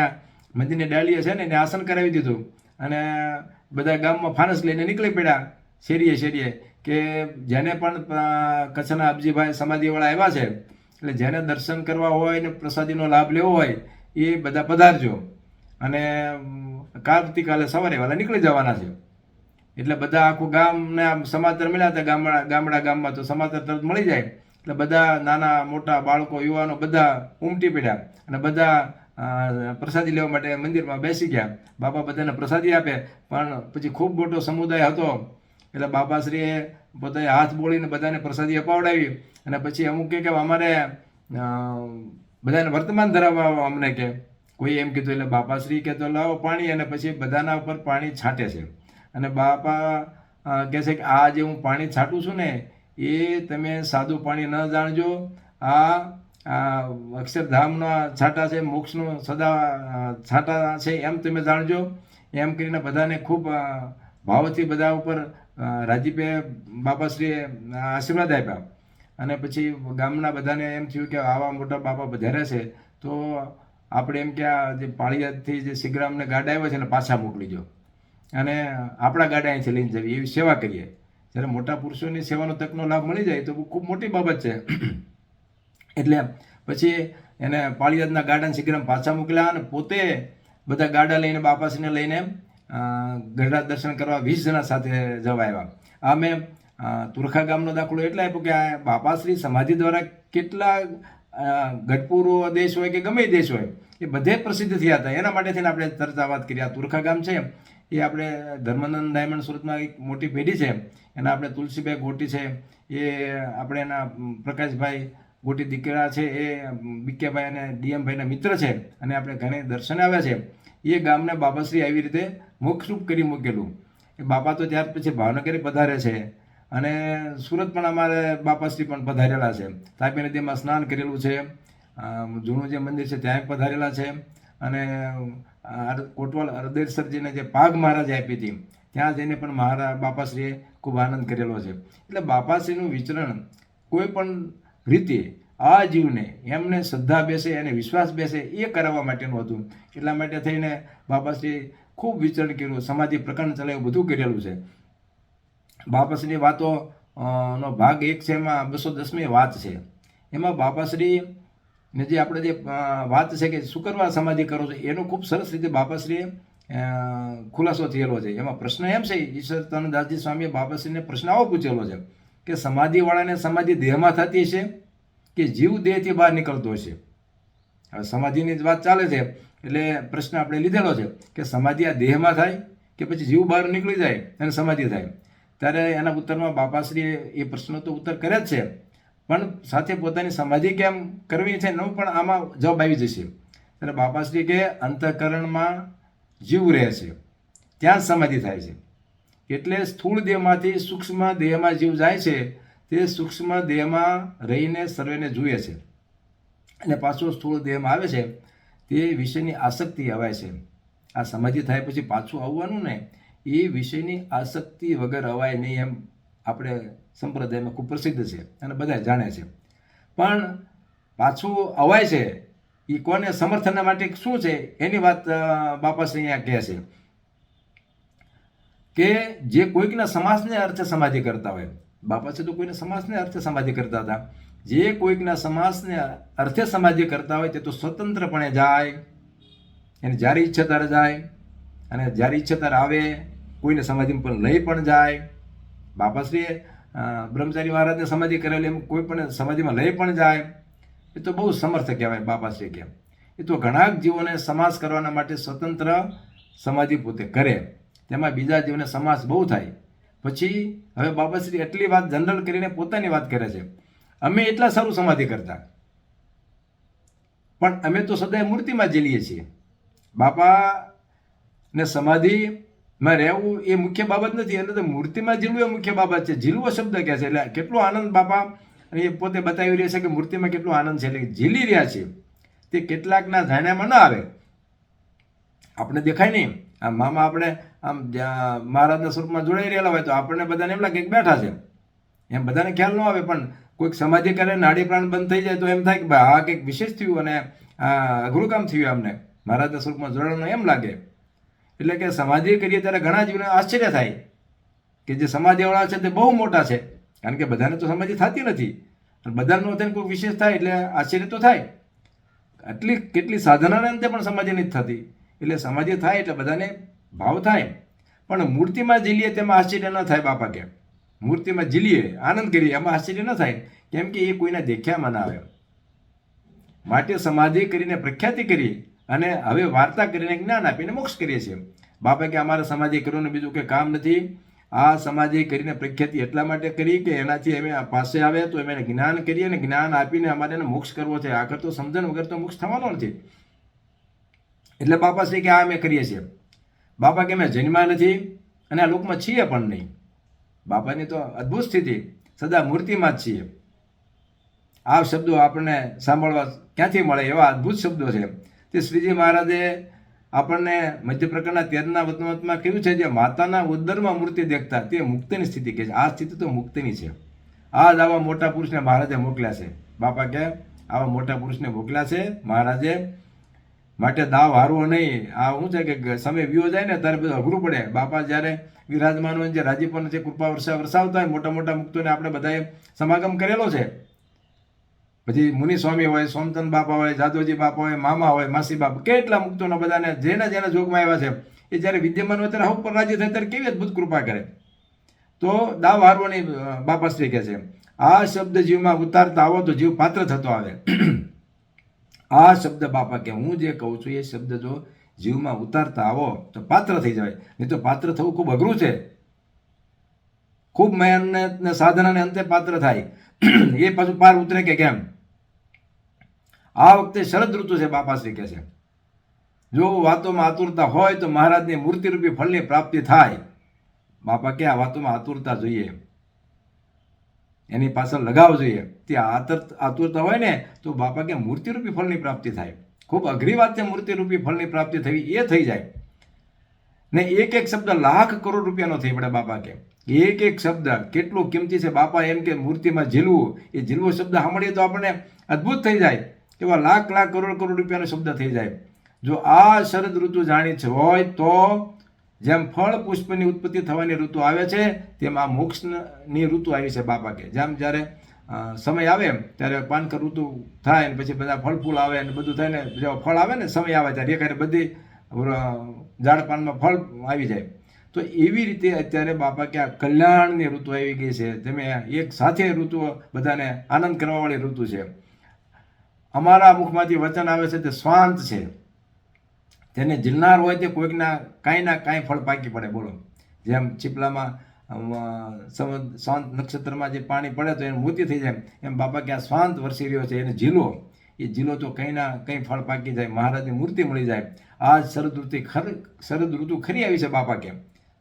મંદિરની ડાળીએ છે ને એને આસન કરાવી દીધું અને બધા ગામમાં ફાનસ લઈને નીકળી પડ્યા શેરીએ કે જેને પણ કચ્છના અબજીભાઈ સમાધિવાળા આવ્યા છે એટલે જેને દર્શન કરવા હોય ને પ્રસાદીનો લાભ લેવો હોય એ બધા પધારજો અને આવતીકાલે સવારે વહેલા નીકળી જવાના છે. એટલે બધા આખું ગામને સમાચાર મળ્યા હતા ગામમાં તો સમાચાર તરત મળી જાય. એટલે બધા નાના મોટા બાળકો યુવાનો બધા ઉમટી પડ્યા અને બધા પ્રસાદી લેવા માટે મંદિરમાં બેસી ગયા. બાપા બધાને પ્રસાદી આપે પણ પછી ખૂબ મોટો સમુદાય હતો એટલે બાપાશ્રીએ પોતે હાથ બોળીને બધાને પ્રસાદી અપાવડાવી અને પછી અમુક કે અમારે બધાને વર્તમાન ધરાવવા અમને કે કોઈ એમ કીધું. એટલે બાપાશ્રી કે તો લાવો પાણી અને પછી બધાના ઉપર પાણી છાંટે છે. અને બાપા કહે છે કે આ જે હું પાણી છાંટું છું ને એ તમે સાદું પાણી ન જાણજો, આ અક્ષરધામના છાંટા છે, મોક્ષનું સદા છાંટા છે એમ તમે જાણજો. એમ કરીને બધાને ખૂબ ભાવથી બધા ઉપર રાજીપે બાપાશ્રીએ આશીર્વાદ આપ્યા. અને પછી ગામના બધાને એમ થયું કે આવા મોટા બાપા પધાર્યા છે તો આપણે એમ કે આ જે પાળિયાદથી જે સિગ્રામને ગાડા આવ્યા છે ને પાછા મોકલી દો અને આપણા ગાડા અહીંથી લઈને જવી એવી સેવા કરીએ. જ્યારે મોટા પુરુષોની સેવાનો તકનો લાભ મળી જાય તો ખૂબ મોટી બાબત છે. એટલે પછી એને પાળિયાદના ગાડાને સિગ્રામ પાછા મોકલ્યા અને પોતે બધા ગાડા લઈને બાપાશ્રીને લઈને ગઢડા દર્શન કરવા 20 જણા સાથે જવા આવ્યા. આ મેં તુરખા ગામનો દાખલો એટલે આપ્યો કે આ બાપાશ્રી સમાધિ દ્વારા કેટલા ગઢપુરો દેશ હોય કે ગમે દેશ હોય એ બધે પ્રસિદ્ધ થયા હતા. એના માટે થઈને આપણે ચર્ચા વાત કરી. આ તુરખા ગામ છે એ આપણે ધર્માનંદ ડાયમંડ સુરતમાં એક મોટી પેઢી છે એના આપણે તુલસીભાઈ ગોટી છે એ આપણે એના પ્રકાશભાઈ ગોટી દીકરા છે એ બીકેભાઈ અને ડીએમભાઈના મિત્ર છે અને આપણે ઘણે દર્શને આવ્યા છે. એ ગામને બાપાશ્રી આવી રીતે મોક્ષરૂપ કરી મૂકેલું. એ બાપા તો ત્યાર પછી ભાવનગરે પધારે છે અને સુરત પણ અમારે બાપાશ્રી પણ પધારેલા છે. તાપી નદીમાં સ્નાન કરેલું છે જૂનું જે મંદિર છે ત્યાં પધારેલા છે, અને કોટવાલ અરદેશરજીને જે પાગ મહારાજે આપી હતી ત્યાં જઈને પણ બાપાશ્રીએ ખૂબ આનંદ કરેલો છે. એટલે બાપાશ્રીનું વિચરણ કોઈ પણ રીતે આ જીવને એમને શ્રદ્ધા બેસે અને વિશ્વાસ બેસે એ કરાવવા માટેનું હતું. એટલા માટે થઈને બાપાશ્રીએ ખૂબ વિચરણ કર્યું, સમાધિ પ્રકરણ ચલાવ્યું, બધું કરેલું છે. બાપાશ્રીની વાતો નો ભાગ 1 છે, એમાં 210મી વાત છે. એમાં બાપાશ્રી ને જે આપણે જે વાત છે કે શું કરવા સમાધિ કરો છો એનો ખૂબ સરસ રીતે બાપાશ્રીએ ખુલાસો થયેલો છે. એમાં પ્રશ્ન એમ છે, ઈશ્વરાનંદદાસજી સ્વામીએ બાપાશ્રીને પ્રશ્ન આવો પૂછેલો છે કે સમાધિવાળાને સમાધિ દેહમાં થતી છે કે જીવ દેહથી બહાર નીકળતો હશે. હવે સમાધિની જ વાત ચાલે છે એટલે પ્રશ્ન આપણે લીધેલો છે કે સમાધિ આ દેહમાં થાય કે પછી જીવ બહાર નીકળી જાય અને સમાધિ થાય. ત્યારે એના ઉત્તરમાં બાપાશ્રીએ એ પ્રશ્નનો તો ઉત્તર કરે જ છે, પણ સાથે પોતાની સમાધિ કેમ કરવી છે એનો પણ આમાં જવાબ આવી જશે. ત્યારે બાપાશ્રી કે અંતઃકરણમાં જીવ રહે છે ત્યાં જ સમાધિ થાય છે. એટલે સ્થૂળ દેહમાંથી સૂક્ષ્મ દેહમાં જીવ જાય છે, તે સૂક્ષ્મ દેહમાં રહીને સર્વેને જુએ છે અને પાછો સ્થૂળ દેહમાં આવે છે તે વિષયની આસક્તિ અવાય છે. આ સમાધિ થાય પછી પાછું આવવાનું ને એ વિષયની આસક્તિ વગર અવાય નહીં, એમ આપણે સંપ્રદાયમાં ખૂબ પ્રસિદ્ધ છે અને બધા જાણે છે. પણ પાછું અવાય છે એ કોને સમર્થન માટે શું છે એની વાત બાપાશ્રી અહીંયા કહે છે કે જે કોઈકના સમાસને અર્થે સમાધિ કરતા હોય, બાપાશ્રી તો કોઈને સમાસને અર્થે સમાધિ કરતા હતા, જે કોઈકના સમાસને અર્થે સમાધિ કરતા હોય તે તો સ્વતંત્રપણે જાય, એને જ્યારે ઈચ્છે ત્યારે જાય અને જ્યારે ઈચ્છે ત્યારે આવે, કોઈને સમાધિમાં પણ લઈ પણ જાય. બાપાશ્રીએ બ્રહ્મચારી મહારાજને સમાધિ કરેલી, એમ કોઈ પણ સમાધિમાં લઈ પણ જાય. એ તો બહુ સમર્થ કહેવાય બાપાશ્રી કે. એ તો ઘણા જીવોને સમાસ કરવાના માટે સ્વતંત્ર સમાધિ પોતે કરે, તેમાં બીજા જીવને સમાસ બહુ થાય. પછી હવે બાપાશ્રી એટલી વાત જનરલ કરીને પોતાની વાત કરે છે, અમે એટલા સારું સમાધિ કરતા પણ અમે તો સદાય મૂર્તિમાં ઝીલીએ છીએ. બાપાને સમાધિમાં રહેવું એ મુખ્ય બાબત નથી, એટલે તો મૂર્તિમાં ઝીલવું એ મુખ્ય બાબત છે. ઝીલવો શબ્દ કહે છે એટલે કેટલો આનંદ બાપા એ પોતે બતાવી રહ્યા છે કે મૂર્તિમાં કેટલો આનંદ છે, એટલે ઝીલી રહ્યા છે. તે કેટલાકના જાણ્યામાં ન આવે, આપણે દેખાય નહીં. આમ મામા આપણે આમ મહારાજના સ્વરૂપમાં જોડાઈ રહેલા હોય તો આપણને બધાને એમ લાગે કે બેઠા છે, એમ બધાને ખ્યાલ ન આવે. પણ કોઈક સમાધિ કરે નાડી પ્રાણ બંધ થઈ જાય તો એમ થાય કે ભાઈ આ કંઈક વિશેષ થયું અને અઘરું કામ થયું, અમને મહારાજના સ્વરૂપમાં જોડાવાનું એમ લાગે. એટલે કે સમાધિ કરીએ ત્યારે ઘણા જીવને આશ્ચર્ય થાય કે જે સમાધિવાળા છે તે બહુ મોટા છે, કારણ કે બધાને તો સમાધિ થતી નથી. બધાનો થઈને કોઈ વિશેષ થાય એટલે આશ્ચર્ય તો થાય. આટલી કેટલી સાધનાને અંતે પણ સમાધિ નથી થતી, એટલે સમાધિ થાય એટલે બધાને ભાવ થાય. પણ મૂર્તિમાં ઝીલીએ તેમાં આશ્ચર્ય ન થાય. બાપા કે મૂર્તિમાં ઝીલીએ આનંદ કરીએ એમાં આશ્ચર્ય ન થાય, કેમ કે એ કોઈને દેખ્યામાં ના આવે. માટે સમાધિ કરીને પ્રખ્યાતિ કરી અને હવે વાર્તા કરીને જ્ઞાન આપીને મોક્ષ કરીએ છીએ. બાપા કે અમારે સમાધિ કરવાનું બીજું કંઈ કામ નથી. આ સમાધિ કરીને પ્રખ્યાતિ એટલા માટે કરી કે એનાથી અમે પાસે આવે તો અમે જ્ઞાન કરીએ અને જ્ઞાન આપીને અમારે એને મોક્ષ કરવો છે. આગળ તો સમજણ વગર તો મોક્ષ થવાનો નથી. એટલે બાપાશ્રી કે આ અમે કરીએ છીએ. બાપા કે અમે જન્મ્યા નથી અને આ લોકમાં છીએ પણ નહીં. બાપાની તો અદ્ભુત સ્થિતિ, સદા મૂર્તિમાં જ છીએ. આ શબ્દો આપણને સાંભળવા ક્યાંથી મળે એવા અદ્ભુત શબ્દો છે. તે શ્રીજી મહારાજે આપણને મધ્ય પ્રકારના 13ના વતનમાં કહ્યું છે, જે માતાના ઉદરમાં મૂર્તિ દેખતા તે મુક્તિની સ્થિતિ કહે છે. આ સ્થિતિ તો મુક્તિની છે. આ જ આવા મોટા પુરુષને મહારાજે મોકલ્યા છે. બાપા કે આવા મોટા પુરુષને મોકલ્યા છે મહારાજે, માટે દાવ હારવો નહીં. આ શું છે કે સમય વિયો જાય ને ત્યારે બધું અઘરું પડે. બાપા જ્યારે વિરાજમાન હોય, જે રાજીપન જે કૃપા વરસાવતા હોય, મોટા મોટા મુક્તોને આપણે બધાએ સમાગમ કરેલો છે. પછી મુનિ સ્વામી હોય, સોમચંદ બાપા હોય, જાદવજી બાપા હોય, મામા હોય, માસી બાપા, કેટલા મુક્તોના બધાને જેના જોગમાં આવ્યા છે એ જ્યારે વિદ્યમાન હોય ત્યારે ઉપર રાજી થાય ત્યારે કેવી અદભુત કૃપા કરે. તો દાવ હારવો નહીં. બાપાશ્રી કહે છે આ શબ્દ જીવમાં ઉતારતા આવો તો જીવ પાત્ર થતો આવે. આ શબ્દ બાપા કે હું જે કહું છું એ શબ્દ જો જીવમાં ઉતારતા આવો તો પાત્ર થઈ જાય, નહીં તો પાત્ર થવું ખૂબ અઘરું છે. ખૂબ મહેનત ને સાધનાને અંતે પાત્ર થાય એ પાછું પાર ઉતરે કે કેમ. આ વખતે શરદ ઋતુ છે. બાપાશ્રી કહે છે જો વાતોમાં આતુરતા હોય તો મહારાજની મૂર્તિરૂપી ફળની પ્રાપ્તિ થાય. બાપા કે આ વાતોમાં આતુરતા જોઈએ. એની પાછળ લગાવ જોઈએ. તે આતુરતા હોય ને તો બાપા કે મૂર્તિરૂપી ફળની પ્રાપ્તિ થાય. ખૂબ અઘરી વાત છે મૂર્તિરૂપી ફળની પ્રાપ્તિ થવી, એ થઈ જાય ને. એક એક શબ્દ લાખ કરોડ રૂપિયાનો થઈ પડે. બાપા કે એક એક શબ્દ કેટલો કિંમતી છે. બાપા એમ કે મૂર્તિમાં ઝીલવું, એ ઝીલવો શબ્દ સાંભળીએ તો આપણને અદ્ભુત થઈ જાય. એવા લાખ લાખ કરોડ કરોડ રૂપિયાનો શબ્દ થઈ જાય. જો આ શરદ ઋતુ જાણી છે હોય તો જેમ ફળ પુષ્પની ઉત્પત્તિ થવાની ઋતુ આવે છે તેમ આ મોક્ષની ઋતુ આવી છે. બાપા કે જેમ જ્યારે સમય આવે ત્યારે પાનકર ઋતુ થાય ને પછી બધા ફળ ફૂલ આવે ને બધું થાય ને, જેવા ફળ આવે ને સમય આવે ત્યારે એક બધી ઝાડ પાનમાં ફળ આવી જાય. તો એવી રીતે અત્યારે બાપા કે આ કલ્યાણની ઋતુ આવી ગઈ છે. તમે એક સાથે ઋતુ બધાને આનંદ કરવાવાળી ઋતુ છે. અમારા મુખમાંથી વચન આવે છે તે સ્વાંત છે. તેને ઝીલનાર હોય તે કોઈકના કાંઈ ના કાંઈ ફળ પાકી પડે. બોલો, જેમ ચીપલામાં સ્વાંત નક્ષત્રમાં જે પાણી પડે તો એને મોતી થઈ જાય, એમ બાપા કે આ સ્વાંત વરસી રહ્યો છે એને ઝીલો. એ ઝીલો તો કંઈ ના કંઈ ફળ પાકી જાય, મહારાજની મૂર્તિ મળી જાય. આ શરદ ઋતુ ખરી આવી છે. બાપા કેમ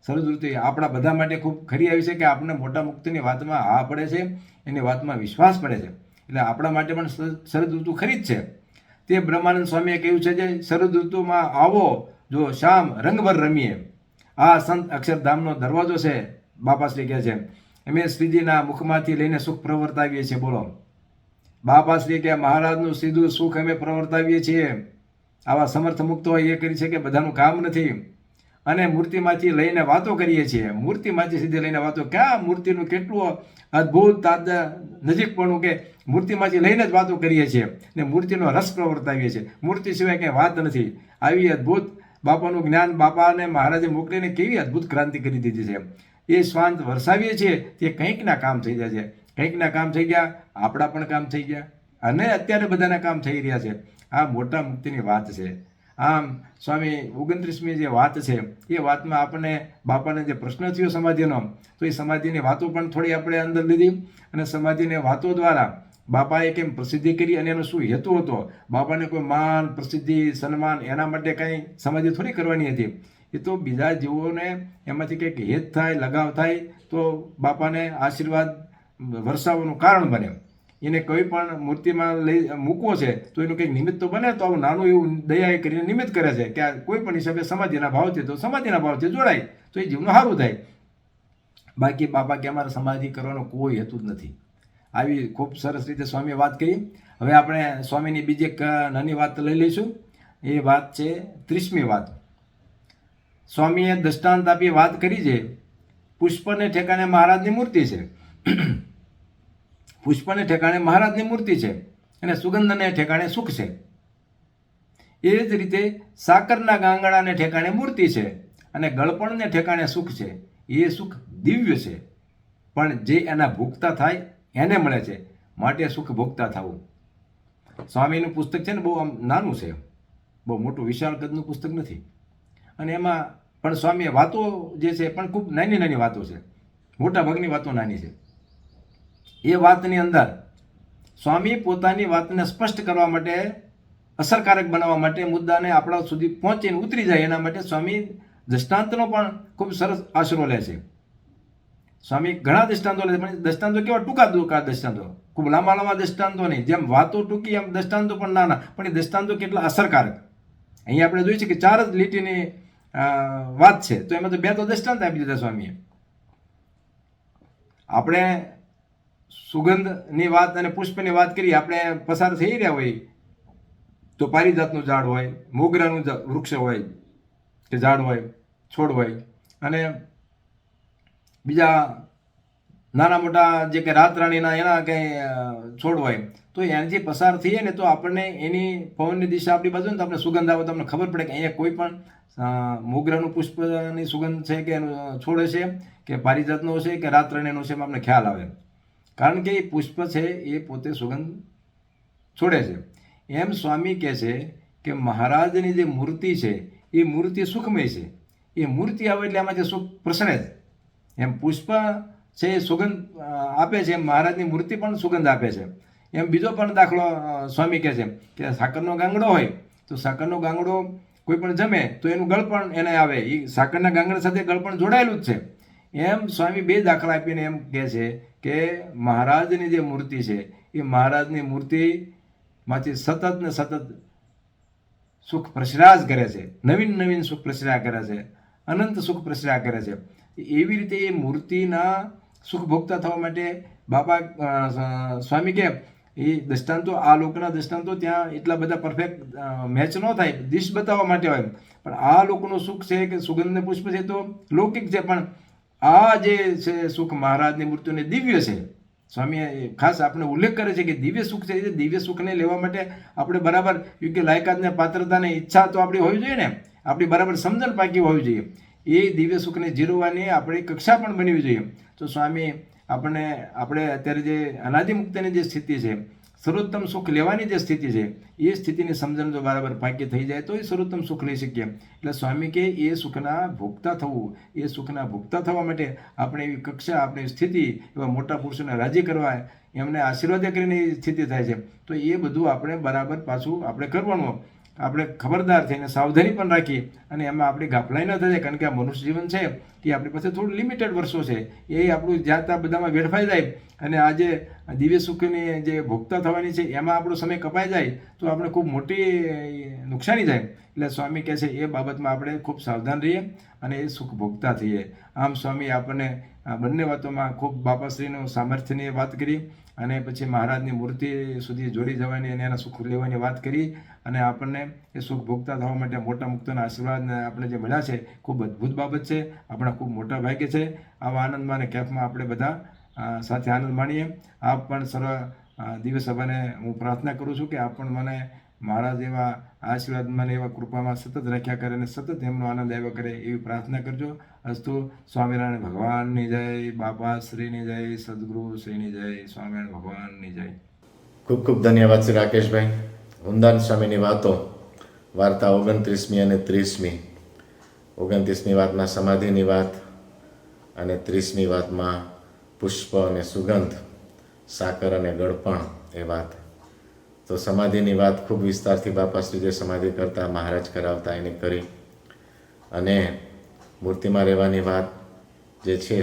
શરદ ઋતુ આપણા બધા માટે ખૂબ ખરી આવી છે કે આપણને મોટા મુક્તિની વાતમાં હા પડે છે, એની વાતમાં વિશ્વાસ પડે છે. એટલે આપણા માટે પણ શરદ ઋતુ ખરી જ છે. તે બ્રહ્માનંદ સ્વામીએ કહ્યું છે કે શરદ ઋતુમાં આવો જો શામ રંગભર રમીએ. આ સંત અક્ષરધામનો દરવાજો છે. બાપા શ્રી કહે છે અમે શ્રીજીના મુખમાંથી લઈને સુખ પ્રવર્તાવીએ છીએ. બોલો, બાપા શ્રી કે મહારાજનું સીધું સુખ અમે પ્રવર્તાવીએ છીએ. આવા સમર્થ મુક્ત હોય એ કરી છે કે બધાનું કામ નથી. અને મૂર્તિમાંથી લઈને વાતો કરીએ છીએ. મૂર્તિમાંથી સીધે લઈને વાતો, ક્યાં મૂર્તિનું કેટલું અદ્ભુત નજીકપણું કે મૂર્તિમાંથી લઈને જ વાતો કરીએ છીએ ને મૂર્તિનો રસ પ્રવર્તાવીએ છીએ. મૂર્તિ સિવાય કંઈ વાત નથી. આવી અદ્ભુત બાપાનું જ્ઞાન બાપાને મહારાજે મોકલીને કેવી અદ્ભુત ક્રાંતિ કરી દીધી છે. એ સ્વાંત વરસાવીએ છીએ તે કંઈકના કામ થઈ જાય છે. કંઈકના કામ થઈ ગયા, આપણા પણ કામ થઈ ગયા અને અત્યારે બધાના કામ થઈ રહ્યા છે. આ મોટા મુક્તિની વાત છે. આમ સ્વામી 29મી જે વાત છે એ વાતમાં આપણને બાપાને જે પ્રશ્ન થયો સમાધિનો, તો એ સમાધિની વાતો પણ થોડી આપણે અંદર લીધી અને સમાધિની વાતો દ્વારા બાપાએ કેમ પ્રસિદ્ધિ કરી અને એનો શું હેતુ હતો. બાપાને કોઈ માન પ્રસિદ્ધિ સન્માન એના માટે કાંઈ સમાધિ થોડી કરવાની હતી. એ તો બીજા જીવોને એમાંથી કંઈક હેત થાય, લગાવ થાય તો બાપાને આશીર્વાદ વરસાવવાનું કારણ બને. એને કોઈ પણ મૂર્તિમાં લઈ મૂકવો છે તો એનું કંઈક નિમિત્ત તો બને. તો આવું નાનું એવું દયા કરીને નિમિત્ત કરે છે કે આ કોઈ પણ હિસાબે સમાધિના ભાવથી તો સમાધિના ભાવથી જોડાય તો એ જીવનું સારું થાય. બાકી બાપા કે અમારે સમાધિ કરવાનો કોઈ હેતુ જ નથી. આવી ખૂબ સરસ રીતે સ્વામીએ વાત કરી. હવે આપણે સ્વામીની બીજી એક નાની વાત લઈ લઈશું. એ વાત છે 30મી વાત. સ્વામીએ દૃષ્ટાંત આપી વાત કરી છે પુષ્પને ઠેકાણે મહારાજની મૂર્તિ છે. પુષ્પને ઠેકાણે મહારાજની મૂર્તિ છે અને સુગંધને ઠેકાણે સુખ છે. એ જ રીતે સાકરના ગાંગડાને ઠેકાણે મૂર્તિ છે અને ગળપણને ઠેકાણે સુખ છે. એ સુખ દિવ્ય છે પણ જે એના ભોગતા થાય એને મળે છે, માટે સુખ ભોગતા થવું. સ્વામીનું પુસ્તક છે ને બહુ આમ નાનું છે, બહુ મોટું વિશાળ કદનું પુસ્તક નથી. અને એમાં પણ સ્વામીએ વાતો જે છે પણ ખૂબ નાની નાની વાતો છે. મોટા ભાગની વાતો નાની છે. એ વાતની અંદર સ્વામી પોતાની વાતને સ્પષ્ટ કરવા માટે, અસરકારક બનાવવા માટે, મુદ્દાને આપણા સુધી પહોંચીને ઉતરી જાય એના માટે સ્વામી દૃષ્ટાંતનો પણ ખૂબ સરસ આશરો લે છે. સ્વામી ઘણા દૃષ્ટાંતો લે છે પણ દૃષ્ટાંતો કેવા ટૂંકા દૃષ્ટાંતો, ખૂબ લાંબા લાંબા દૃષ્ટાંતો નહીં. જેમ વાતો ટૂંકી એમ દૃષ્ટાંતો પણ નાના, પણ એ દૃષ્ટાંતો કેટલા અસરકારક. અહીંયા આપણે જોઈએ છે કે 4 જ લીટીની વાત છે તો એમાં તો 2 તો દૃષ્ટાંત આપી દીધા સ્વામીએ. આપણે સુગંધની વાત અને પુષ્પની વાત કરી, આપણે પસાર થઈ રહ્યા હોય તો પારિજાતનું ઝાડ હોય, મોગરાનું વૃક્ષ હોય કે ઝાડ હોય, છોડ હોય અને બીજા નાના મોટા જે કે રાતરાણીના એના કંઈ છોડ હોય, તો એનાથી પસાર થઈએ ને તો આપણને એની પવનની દિશા આપણી બાજુ ને તો આપણે સુગંધ આવે તો તમને ખબર પડે કે અહીંયા કોઈ પણ મોગરાનું પુષ્પની સુગંધ છે કે એનું છોડ છે કે પારિજાતનો છે કે રાતરાણીનો છે, એમાં આપણને ખ્યાલ આવે. કારણ કે એ પુષ્પ છે એ પોતે સુગંધ છોડે છે. એમ સ્વામી કહે છે કે મહારાજની જે મૂર્તિ છે એ મૂર્તિ સુખમય છે. એ મૂર્તિ આવે એટલે એમાંથી સુખ પ્રસરે જ. એમ પુષ્પ છે એ સુગંધ આપે છે, એમ મહારાજની મૂર્તિ પણ સુગંધ આપે છે. એમ બીજો પણ દાખલો સ્વામી કહે છે કે સાકરનો ગાંગડો હોય તો સાકરનો ગાંગડો કોઈ પણ જમે તો એનું ગળપણ એને આવે. એ સાકરના ગાંગડા સાથે ગળપણ જોડાયેલું જ છે. એમ સ્વામી 2 દાખલા આપીને એમ કહે છે કે મહારાજની જે મૂર્તિ છે એ મહારાજની મૂર્તિમાંથી સતત ને સતત સુખ પ્રસરાજ કરે છે, નવીન નવીન સુખ પ્રસર્યા કરે છે, અનંત સુખ પ્રસર્યા કરે છે. એવી રીતે એ મૂર્તિના સુખ ભોગતા થવા માટે બાપા સ્વામી કે એ દૃષ્ટાંતો, આ લોકોના દૃષ્ટાંતો ત્યાં એટલા બધા પરફેક્ટ મેચ ન થાય, દિશ બતાવવા માટે હોય, પણ આ લોકોનું સુખ છે કે સુગંધને પુષ્પ છે તો લૌકિક છે, પણ આ જે છે સુખ મહારાજની મૂર્તિઓને દિવ્ય છે. સ્વામીએ ખાસ આપણે ઉલ્લેખ કરે છે કે દિવ્ય સુખ છે. એ દિવ્ય સુખને લેવા માટે આપણે બરાબર યોગ્ય લાયકાતને, પાત્રતાને, ઈચ્છા તો આપણી હોવી જોઈએ ને, આપણી બરાબર સમજણ પાકી હોવી જોઈએ. એ દિવ્ય સુખને જીરવવાની આપણી કક્ષા પણ બનવી જોઈએ. તો સ્વામી આપણે અત્યારે જે અનાદિ મુક્તિની જે સ્થિતિ છે, સર્વોત્તમ સુખ લેવાની જે સ્થિતિ છે, એ સ્થિતિની સમજણ જો બરાબર પાકી થઈ જાય તો એ સર્વોત્તમ સુખ લઈ શકીએ. એટલે સ્વામી કે એ સુખના ભોગતા થવું, એ સુખના ભોગતા થવા માટે આપણે એવી કક્ષા, આપણી સ્થિતિ, એવા મોટા પુરુષોને રાજી કરવા, એમને આશીર્વાદ કરીને એ સ્થિતિ થાય છે. તો એ બધું આપણે બરાબર પાછું આપણે કરવાનું. આપણે ખબરદાર થઈને સાવધાની પણ રાખી અને એમાં આપણી ગાફલાઈ ન થાય, કારણ કે આ મનુષ્ય જીવન છે એ આપણી પાસે થોડું લિમિટેડ વર્ષો છે, એ આપણું જ્યાં ત્યાં બધામાં વેડફાઈ જાય અને આજે દિવ્ય સુખની જે ભોગતા થવાની છે એમાં આપણો સમય કપાઈ જાય તો આપણે ખૂબ મોટી નુકસાની જાય. એટલે સ્વામી કહે છે એ બાબતમાં આપણે ખૂબ સાવધાન રહીએ અને એ સુખ ભોગતા થઈએ. આમ સ્વામી આપણને આ બંને વાતોમાં ખૂબ બાપાશ્રીનું સામર્થ્યની વાત કરી અને પછી મહારાજની મૂર્તિ સુધી જોડી જવાની અને એના સુખ લેવાની વાત કરી અને આપણને એ સુખ ભોગતા થવા માટે મોટા મુક્તોના આશીર્વાદ આપણે જે મળ્યા છે ખૂબ અદ્ભુત બાબત છે, આપણા ખૂબ મોટા ભાગ્ય છે. આવા આનંદમાં અને કેફમાં આપણે બધા સાથે આનંદ માણીએ. આપ પણ સર્વ દિવ્ય સભાને હું પ્રાર્થના કરું છું કે આપ પણ મને મહારાજ એવા આશીર્વાદ, મને એવા કૃપામાં સતત રાખ્યા કરે અને સતત એમનો આનંદ આવ્યો કરે એવી પ્રાર્થના કરજો. અસ્તુ. સ્વામિનારાયણ ભગવાનની જય, બાપા શ્રીની જય, સદગુરુ શ્રીની જય, સ્વામિનારાયણ ભગવાનની જય. ખૂબ ખૂબ ધન્યવાદ શ્રી રાકેશભાઈ. વૃંદાવન સ્વામીની વાતો, વાર્તા 29મી અને 30મી. 29મી વાતમાં સમાધિની વાત અને 30મી વાતમાં પુષ્પ અને સુગંધ, સાકર અને ગળપણ એ વાત. તો સમાધિની વાત ખૂબ વિસ્તારથી બાપાશ્રી જે સમાધિ કરતા, મહારાજ કરાવતા એની કરી, અને મૂર્તિમાં રહેવાની વાત જે છે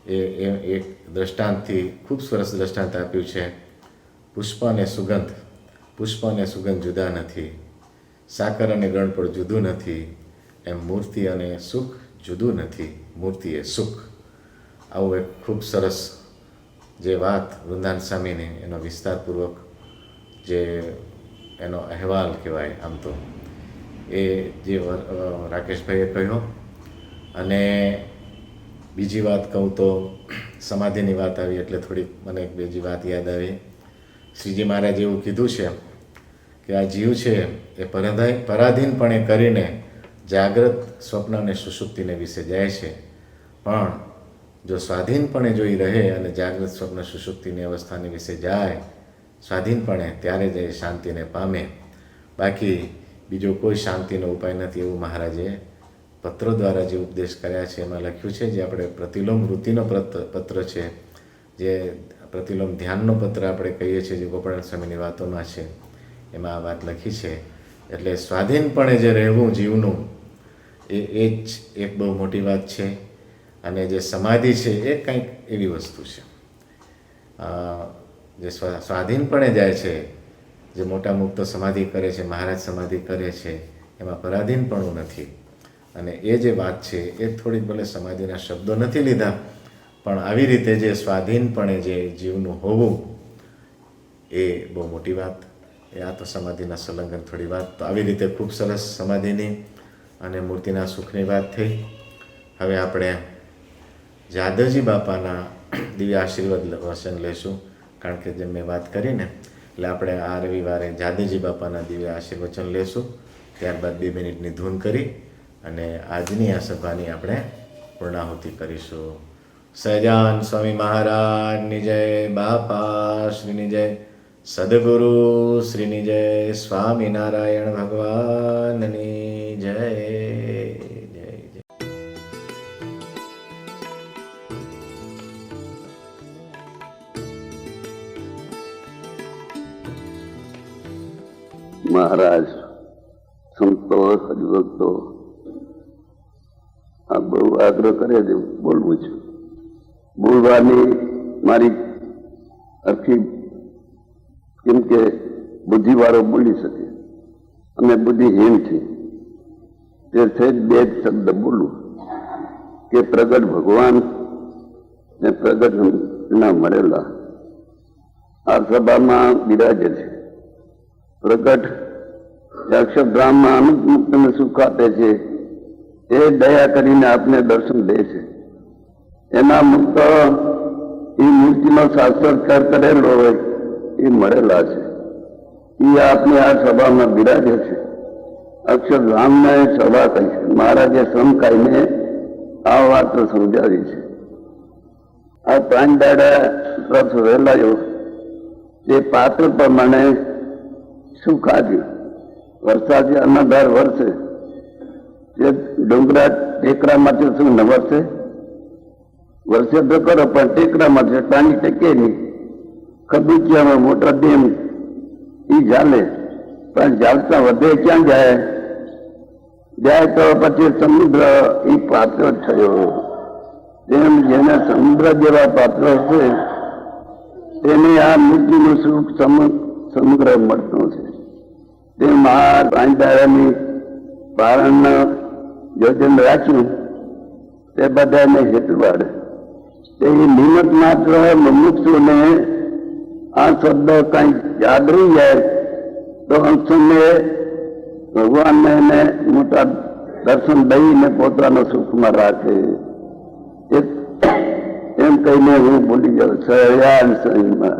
એ એક દ્રષ્ટાંતથી ખૂબ સરસ દ્રષ્ટાંત આપ્યું છે. પુષ્પ અને સુગંધ, પુષ્પ અને સુગંધ જુદા નથી, સાકર અને ગણ પણ જુદું નથી, એમ મૂર્તિ અને સુખ જુદું નથી, મૂર્તિ એ સુખ. આવું એક ખૂબ સરસ જે વાત વૃંદાવન સ્વામીની, એનો વિસ્તારપૂર્વક જે એનો અહેવાલ કહેવાય આમ તો, એ જે રાકેશભાઈએ કહ્યો. અને બીજી વાત કહું તો સમાધિની વાત આવી એટલે થોડીક મને એક બીજી વાત યાદ આવી. શ્રીજી મહારાજ એવું કીધું છે કે આ જીવ છે એ પરાધીનપણે કરીને જાગ્રત, સ્વપ્ન અને સુષુપ્તિને વિશે જાય છે, પણ જો સ્વાધીનપણે જોઈ રહે અને જાગ્રત, સ્વપ્ન, સુષુપ્તિની અવસ્થાની વિશે જાય સ્વાધીનપણે, ત્યારે જ એ શાંતિને પામે. બાકી બીજો કોઈ શાંતિનો ઉપાય નથી, એવું મહારાજે પત્રો દ્વારા જે ઉપદેશ કર્યા છે એમાં લખ્યું છે. જે આપણે પ્રતિલોમ વૃત્તિનો પત્ર છે, જે પ્રતિલોમ ધ્યાનનો પત્ર આપણે કહીએ છીએ, જે ગોપાળાનંદ સ્વામીની વાતોમાં છે, એમાં આ વાત લખી છે. એટલે સ્વાધીનપણે જે રહેવું જીવનું એ જ એક બહુ મોટી વાત છે. અને જે સમાધિ છે એ કંઈક એવી વસ્તુ છે જે સ્વાધીનપણે જાય છે, જે મોટા મુક્તો સમાધિ કરે છે, મહારાજ સમાધિ કરે છે, એમાં પરાધીનપણું નથી. અને એ જે વાત છે એ થોડીક ભલે સમાધિના શબ્દો નથી લીધા, પણ આવી રીતે જે સ્વાધીનપણે જે જીવનું હોવું એ બહુ મોટી વાત. એ આ તો સમાધિના સંલગ્ન થોડી વાત. તો આવી રીતે ખૂબ સરસ સમાધિની અને મૂર્તિના સુખની વાત થઈ. હવે આપણે જાદવજી બાપાના દિવ્ય આશીર્વાદ વચન લેશું, કારણ કે જેમ મેં વાત કરીને એટલે આપણે આ રવિવારે જાદવજી બાપાના દિવ્ય આશીર્વચન લેશું. ત્યારબાદ 2 મિનિટની ધૂન કરી અને આજની આ સભાની આપણે પૂર્ણાહુતિ કરીશું. સહજાન સ્વામી મહારાજની જય, બાપા શ્રીની જય, સદગુરુ શ્રીની જય, સ્વામિનારાયણ ભગવાનની જય. મહારાજ, સંતો, હરિભક્તો આ બહુ આગ્રહ કરે છે બોલવું છે. બોલવાની મારી અરખી કેમ કે બુદ્ધિવાળો બોલી શકે અને બુદ્ધિહીન છે તે સહેજ બે જ શબ્દ બોલું કે પ્રગટ ભગવાન ને પ્રગટ ના મળેલા આ સભામાં બિરાજે છે. પ્રગટ અક્ષરધામમાં અનુપ મુક્તને સુખ આપે છે. એ દયા કરીને આપને દર્શન દે છે. એના મુક્ત એ મૂર્તિનો સાક્ષાત્કાર કરેલો હોય એ મળેલા છે. એ આપને આ સભામાં બિરાજે છે. અક્ષરધામને સભા કહી છે. મહારાજે સમકાઈને આ વાત સમજાવી છે. આ 5 દાડા રથ વહેલાયો તે પાત્ર પ્રમાણે સુખ આપ્યું. વરસાદી અનાધાર વરસે તે ડુંગરા ટેકરા માટે શું ન વરસે? વરસે તો કરો પણ ટેકરા માટે પાણી ટેકે નહીં. ખબુચિયામાં મોટા ડેમ એ ચાલે પણ ચાલતા વધે ક્યાં જાય તો પછી સમુદ્ર એ પાત્ર થયો. તેમ જેને સમુદ્ર જેવા પાત્ર છે તેને આ મૃત્યુનું સુખ સમગ્ર મળતું છે. તેમ આ 5 દાડાની પારણ યોજન રાખ્યું તે બધાને હેતુવાડ તે નિમિત્ત માત્ર મુમુક્ષુને આ શબ્દ કઈ યાદ રહી જાય તો અંશુને ભગવાનને એને મોટા દર્શન દઈને પોતાનો સુખમાં રાખે. એમ કહીને હું બોલી જાઉં સહયાન સહીમાં.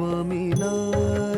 સ્વામિનારાયણ